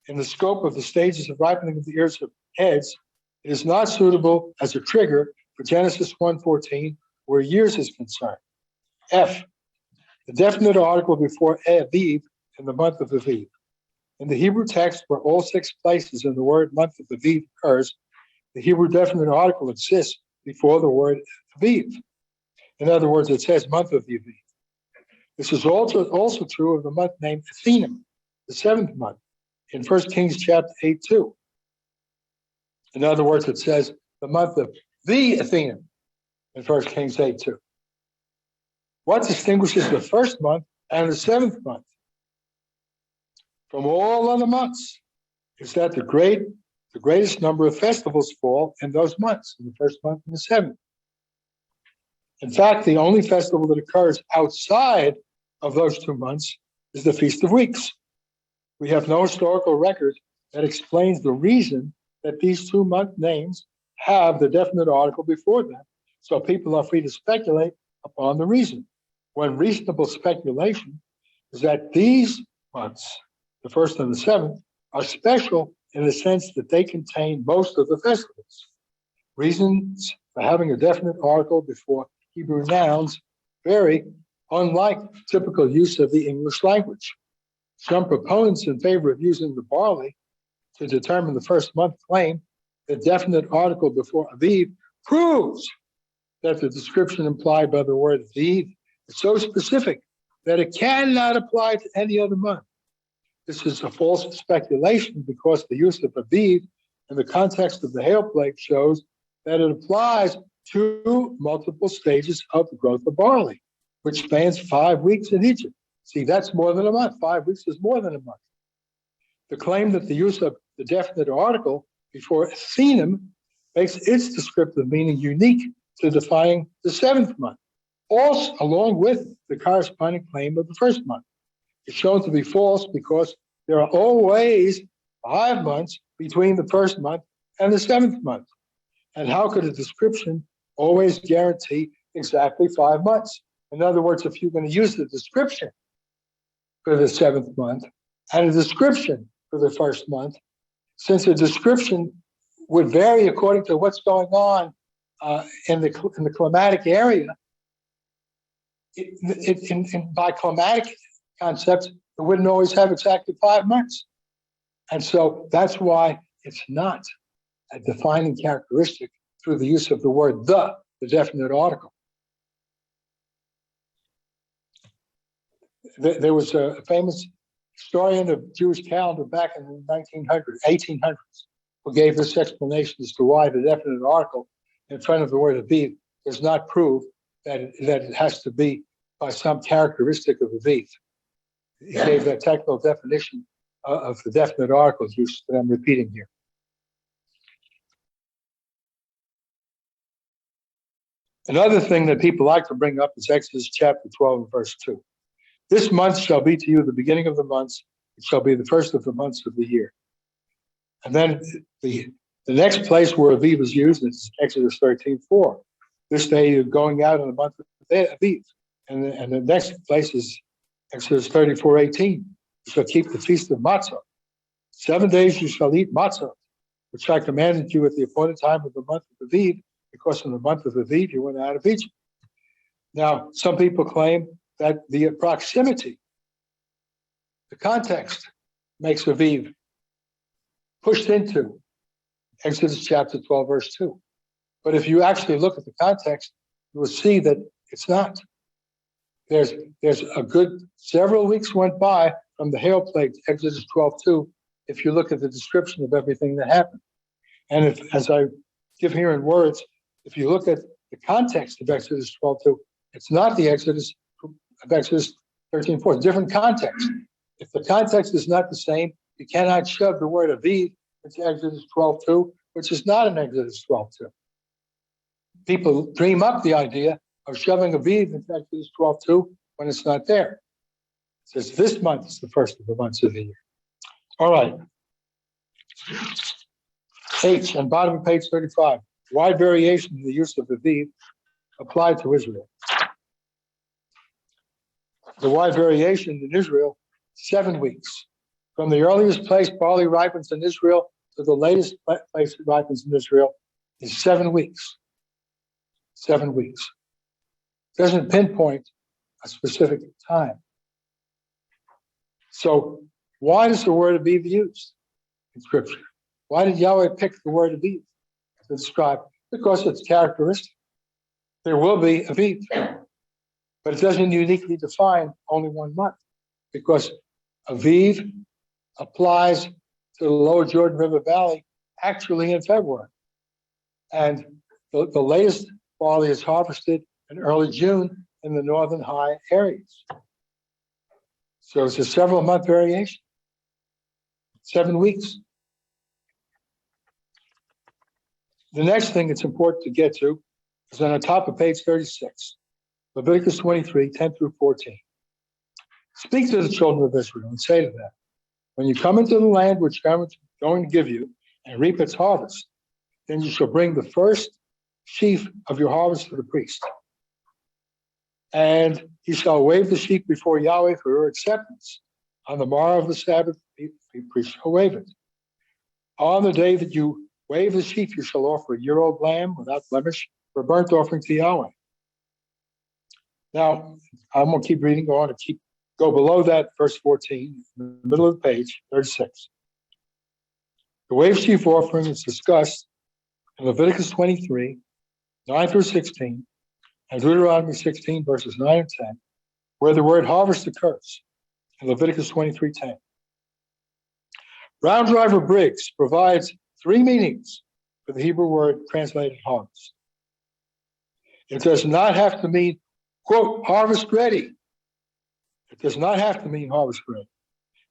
in the scope of the stages of ripening of the ears of heads. It is not suitable as a trigger for Genesis 1:14, where years is concerned. F, the definite article before Aviv in the month of Aviv. In the Hebrew text, where all 6 places in the word month of Aviv occurs, the Hebrew definite article exists before the word Aviv. In other words, it says month of Aviv. This is also true of the month named Athenum, the 7th month, in 1 Kings chapter 8:2. In other words, it says the month of the Athenum in 1 Kings 8:2. What distinguishes the 1st month and the 7th month from all other months is that the greatest number of festivals fall in those months, in the 1st month and the 7th. In fact, the only festival that occurs outside of those 2 months is the Feast of Weeks. We have no historical record that explains the reason that these 2-month names have the definite article before them, so people are free to speculate upon the reason. One reasonable speculation is that these months, the 1st and the 7th, are special in the sense that they contain most of the festivals. Reasons for having a definite article before Hebrew nouns vary, unlike typical use of the English language. Some proponents in favor of using the barley to determine the 1st month claim the definite article before Aviv proves that the description implied by the word Aviv is so specific that it cannot apply to any other month. This is a false speculation because the use of Aviv in the context of the hail plague shows that it applies to multiple stages of the growth of barley, which spans 5 weeks in Egypt. See, that's more than a month. 5 weeks is more than a month. The claim that the use of the definite article before Athenum makes its descriptive meaning unique to defining the 7th month, also along with the corresponding claim of the 1st month. It's shown to be false because there are always 5 months between the 1st month and the 7th month. And how could a description always guarantee exactly 5 months? In other words, if you're going to use the description for the 7th month and a description for the 1st month, since a description would vary according to what's going on in the climatic area, by climatic concepts, it wouldn't always have exactly 5 months. And so that's why it's not a defining characteristic through the use of the word the definite article. There was a famous historian of Jewish calendar back in the 1800s, who gave this explanation as to why the definite article in front of the word Aviv does not prove that it has to be by some characteristic of Aviv. He gave that technical definition of the definite articles use that I'm repeating here. Another thing that people like to bring up is Exodus chapter 12 and verse 2. This month shall be to you the beginning of the months. It shall be the 1st of the months of the year. And then the next place where Aviv is used is Exodus 13:4. This day you're going out in the month of Aviv. And the next place is Exodus 34:18. You shall keep the feast of Matzah. 7 days you shall eat matzah, which I commanded you at the appointed time of the month of Aviv, because in the month of Aviv you went out of Egypt. Now, some people claim that the proximity, the context, makes Aviv pushed into Exodus chapter 12, verse 2. But if you actually look at the context, you will see that it's not. There's a good several weeks went by from the hail plague to Exodus 12:2, if you look at the description of everything that happened. And if, as I give here in words, if you look at the context of Exodus 12:2, it's not the Exodus of Exodus 13:4. It's a different context. If the context is not the same, you cannot shove the word Aviv into Exodus 12:2, which is not in Exodus 12:2. People dream up the idea of shoving Aviv into Exodus 12:2 when it's not there. It says this month is the 1st of the months of the year. All right. H, on bottom of page 35. Wide variation in the use of Aviv applied to Israel. The wide variation in Israel, 7 weeks. From the earliest place barley ripens in Israel to the latest place it ripens in Israel is 7 weeks. 7 weeks. Doesn't pinpoint a specific time. So why does the word Aviv used in Scripture? Why did Yahweh pick the word Aviv to describe? Because it's characteristic. There will be Aviv, but it doesn't uniquely define only 1 month, because Aviv applies to the lower Jordan River Valley actually in February. And the latest barley is harvested in early June in the northern high areas. So it's a several month variation. 7 weeks. The next thing that's important to get to is on the top of page 36, Leviticus 23, 10 through 14. Speak to the children of Israel and say to them, when you come into the land which I'm going to give you and reap its harvest, then you shall bring the first sheaf of your harvest to the priest. And he shall wave the sheaf before Yahweh for your acceptance. On the morrow of the Sabbath, the priest shall wave it. On the day that you wave the sheaf, you shall offer a year-old lamb without blemish for a burnt offering to Yahweh. Now, I'm going to keep reading on and go below that, verse 14, in the middle of the page, 36. The wave sheaf offering is discussed in Leviticus 23, 9 through 16, and Deuteronomy 16, verses 9 and 10, where the word harvest occurs in Leviticus 23:10. Brown Driver Briggs provides 3 meanings for the Hebrew word translated harvest. It does not have to mean, quote, harvest ready. It does not have to mean harvest ready,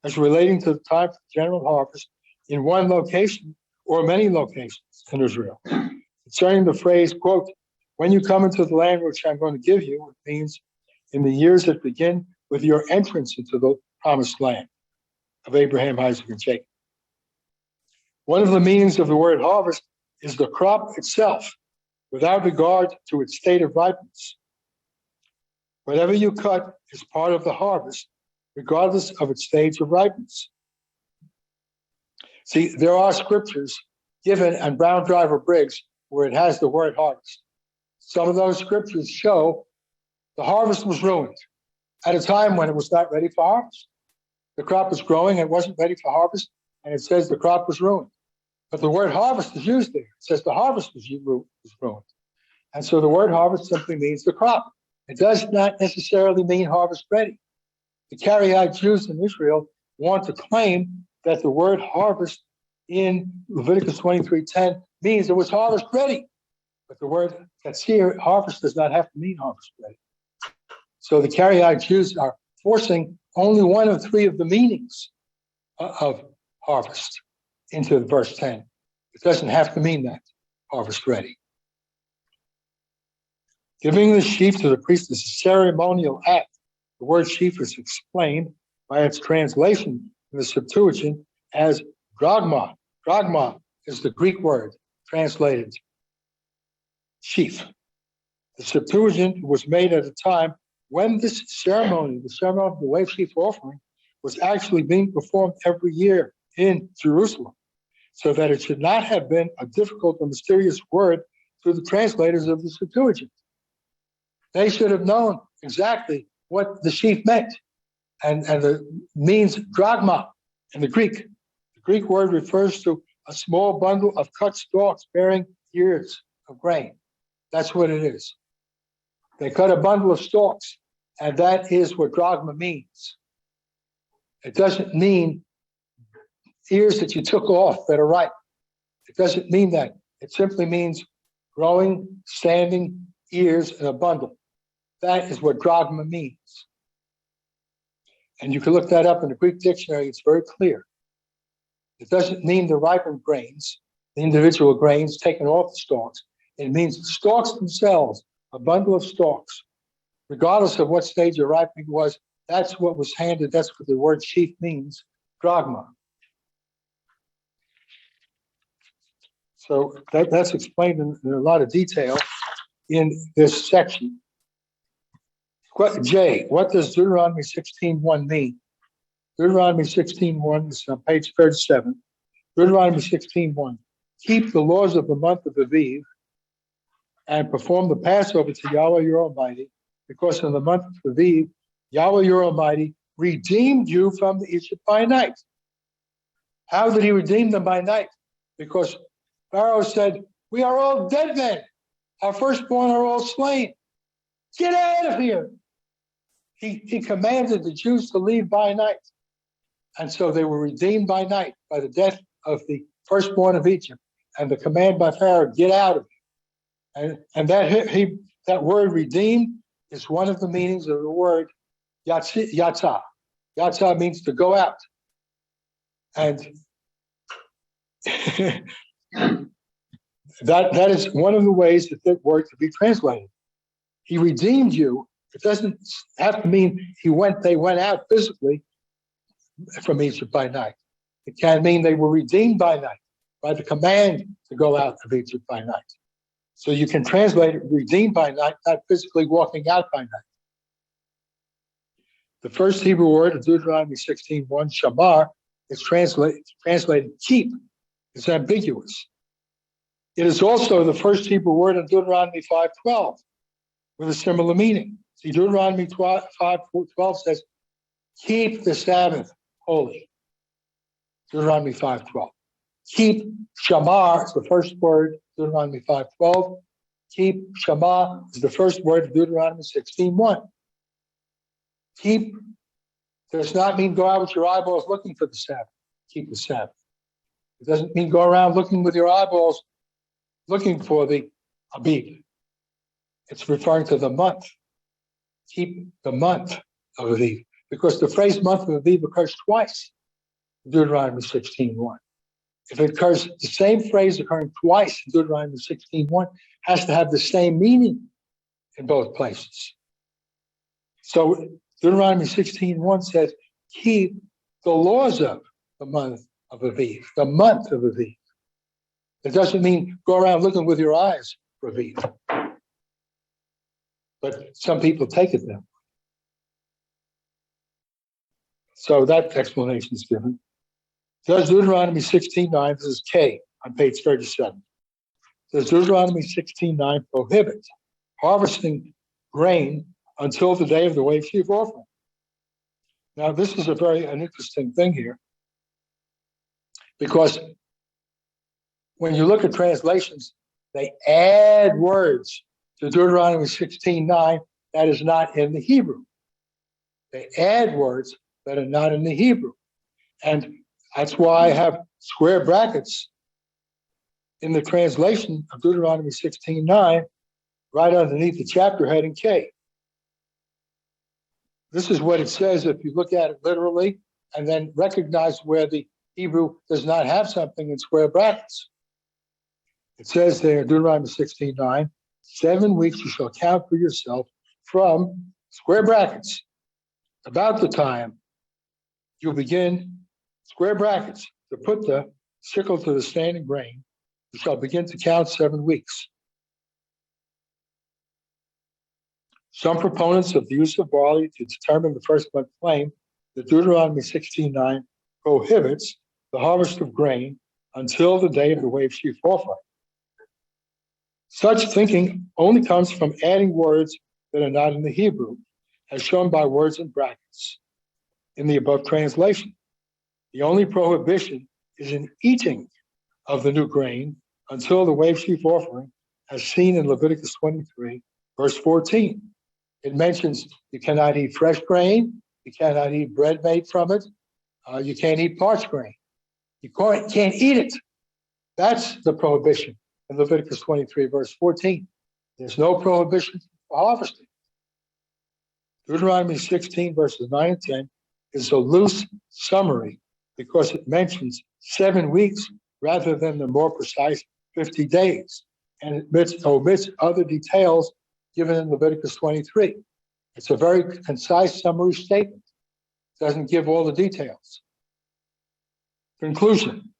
as relating to the time for general harvest in one location or many locations in Israel. Concerning the phrase, quote, when you come into the land which I'm going to give you, it means in the years that begin with your entrance into the promised land of Abraham, Isaac, and Jacob. One of the meanings of the word harvest is the crop itself, without regard to its state of ripeness. Whatever you cut is part of the harvest, regardless of its stage of ripeness. See, there are scriptures given on Brown Driver Briggs where it has the word harvest. Some of those scriptures show the harvest was ruined at a time when it was not ready for harvest. The crop was growing and it wasn't ready for harvest, and it says the crop was ruined. But the word harvest is used there. It says the harvest was ruined. And so the word harvest simply means the crop. It does not necessarily mean harvest ready. The Cariite Jews in Israel want to claim that the word harvest in Leviticus 23:10 means it was harvest ready. But the word that's here, harvest, does not have to mean harvest ready. So the Cariite Jews are forcing only one of 3 of the meanings of harvest into verse 10. It doesn't have to mean that, harvest ready. Giving the sheaf to the priest is a ceremonial act. The word sheaf is explained by its translation in the Septuagint as drachma. Drachma is the Greek word translated sheaf. The Septuagint was made at a time when this ceremony, the ceremony of the wave sheaf offering, was actually being performed every year in Jerusalem, so that it should not have been a difficult or mysterious word to the translators of the Septuagint. They should have known exactly what the sheaf meant, and it means drachma in the Greek. The Greek word refers to a small bundle of cut stalks bearing ears of grain. That's what it is. They cut a bundle of stalks, and that is what drachma means. It doesn't mean ears that you took off that are ripe. It doesn't mean that. It simply means growing, standing ears in a bundle. That is what drachma means. And you can look that up in the Greek dictionary. It's very clear. It doesn't mean the ripened grains, the individual grains taken off the stalks. It means the stalks themselves, a bundle of stalks, regardless of what stage of ripening was. That's what was handed. That's what the word sheaf means, drachma. So that's explained in a lot of detail in this section. J, what does Deuteronomy 16:1 mean? Deuteronomy 16:1 is on page 37. Deuteronomy 16:1. Keep the laws of the month of Aviv and perform the Passover to Yahweh your Almighty, because in the month of Aviv, Yahweh your Almighty redeemed you from Egypt by night. How did he redeem them by night? Because Pharaoh said, we are all dead men. Our firstborn are all slain. Get out of here. He commanded the Jews to leave by night. And so they were redeemed by night by the death of the firstborn of Egypt and the command by Pharaoh, get out of here. And that word redeemed is one of the meanings of the word yatzah. Yatzah means to go out. And that is one of the ways that word could be translated. He redeemed you. It doesn't have to mean they went out physically from Egypt by night. It can mean they were redeemed by night, by the command to go out of Egypt by night. So you can translate it redeemed by night, not physically walking out by night. The first Hebrew word of Deuteronomy 16:1, shamar, is translated keep. It's ambiguous. It is also the first Hebrew word in Deuteronomy 5:12 with a similar meaning. See, Deuteronomy 5:12 says, keep the Sabbath holy. Deuteronomy 5:12. Keep shamar is the first word, Deuteronomy 5:12. Keep shema is the first word of Deuteronomy 16:1. Keep does not mean go out with your eyeballs looking for the Sabbath. Keep the Sabbath. It doesn't mean go around looking with your eyeballs looking for the Abib. It's referring to the month. Keep the month of Aviv. Because the phrase month of Aviv occurs twice in Deuteronomy 16:1. If it occurs, the same phrase occurring twice in Deuteronomy 16:1 has to have the same meaning in both places. So Deuteronomy 16:1 says, keep the laws of the month of Aviv, the month of Aviv. It doesn't mean go around looking with your eyes for Aviv. But some people take it that way. So that explanation is given. Does Deuteronomy 16:9, this is K on page 37. Does Deuteronomy 16:9 prohibit harvesting grain until the day of the wave sheaf offering? Now, this is an interesting thing here, because when you look at translations, they add words to Deuteronomy 16:9 that is not in the Hebrew. They add words that are not in the Hebrew. And that's why I have square brackets in the translation of Deuteronomy 16:9 right underneath the chapter heading K. This is what it says if you look at it literally and then recognize where the Hebrew does not have something in square brackets. It says there in Deuteronomy 16:9, 7 weeks you shall count for yourself from square brackets, about the time you begin, square brackets, to put the sickle to the standing grain, you shall begin to count 7 weeks. Some proponents of the use of barley to determine the first month claim that Deuteronomy 16:9 prohibits the harvest of grain until the day of the wave sheaf offering. Such thinking only comes from adding words that are not in the Hebrew, as shown by words in brackets in the above translation. The only prohibition is in eating of the new grain until the wave sheaf offering, as seen in Leviticus 23, verse 14. It mentions you cannot eat fresh grain, you cannot eat bread made from it, you can't eat parched grain. You can't eat it. That's the prohibition in Leviticus 23, verse 14. There's no prohibition for harvesting. Deuteronomy 16, verses 9 and 10 is a loose summary because it mentions 7 weeks rather than the more precise 50 days. And it omits other details given in Leviticus 23. It's a very concise summary statement. It doesn't give all the details. Conclusion.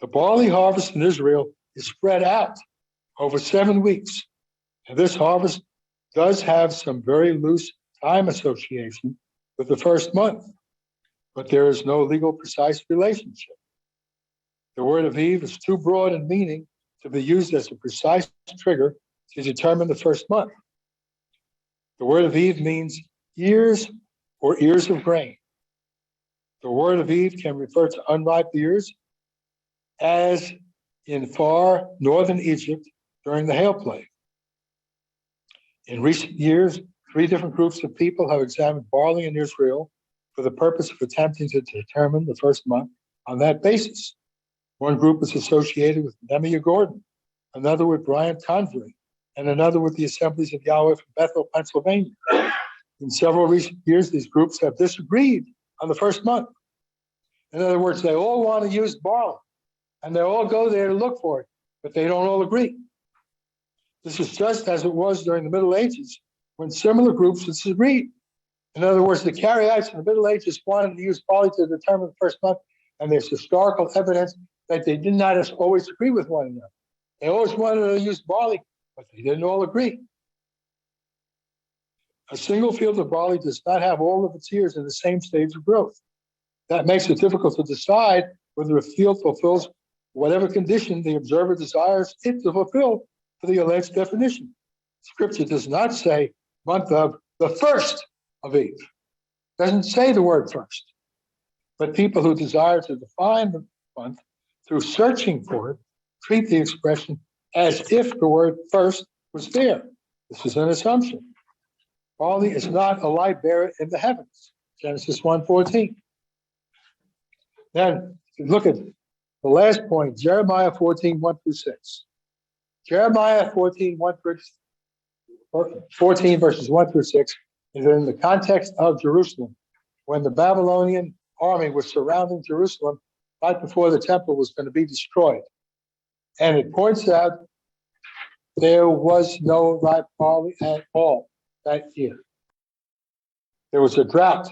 The barley harvest in Israel is spread out over 7 weeks. And this harvest does have some very loose time association with the first month, but there is no legal precise relationship. The word Aviv is too broad in meaning to be used as a precise trigger to determine the first month. The word Aviv means ears or ears of grain. The word Aviv can refer to unripe ears, as in far northern Egypt during the hail plague. In recent years, 3 different groups of people have examined barley in Israel for the purpose of attempting to determine the first month on that basis. One group is associated with Nehemiah Gordon, another with Brian Convery, and another with the Assemblies of Yahweh from Bethel, Pennsylvania. In several recent years, these groups have disagreed on the first month. In other words, they all want to use barley, and they all go there to look for it, but they don't all agree. This is just as it was during the Middle Ages, when similar groups disagreed. In other words, the Karaites in the Middle Ages wanted to use barley to determine the first month, and there's historical evidence that they did not always agree with one another. They always wanted to use barley, but they didn't all agree. A single field of barley does not have all of its ears in the same stage of growth. That makes it difficult to decide whether a field fulfills whatever condition the observer desires it to fulfill for the alleged definition. Scripture does not say month of the first of Eve. It doesn't say the word first. But people who desire to define the month through searching for it treat the expression as if the word first was there. This is an assumption. Barley is not a light bearer in the heavens. Genesis 1:14. Then look at the last point, Jeremiah 14:1-6. Jeremiah 14 verses 1-6 is in the context of Jerusalem, when the Babylonian army was surrounding Jerusalem right before the temple was going to be destroyed. And it points out there was no ripe barley at all that year. There was a drought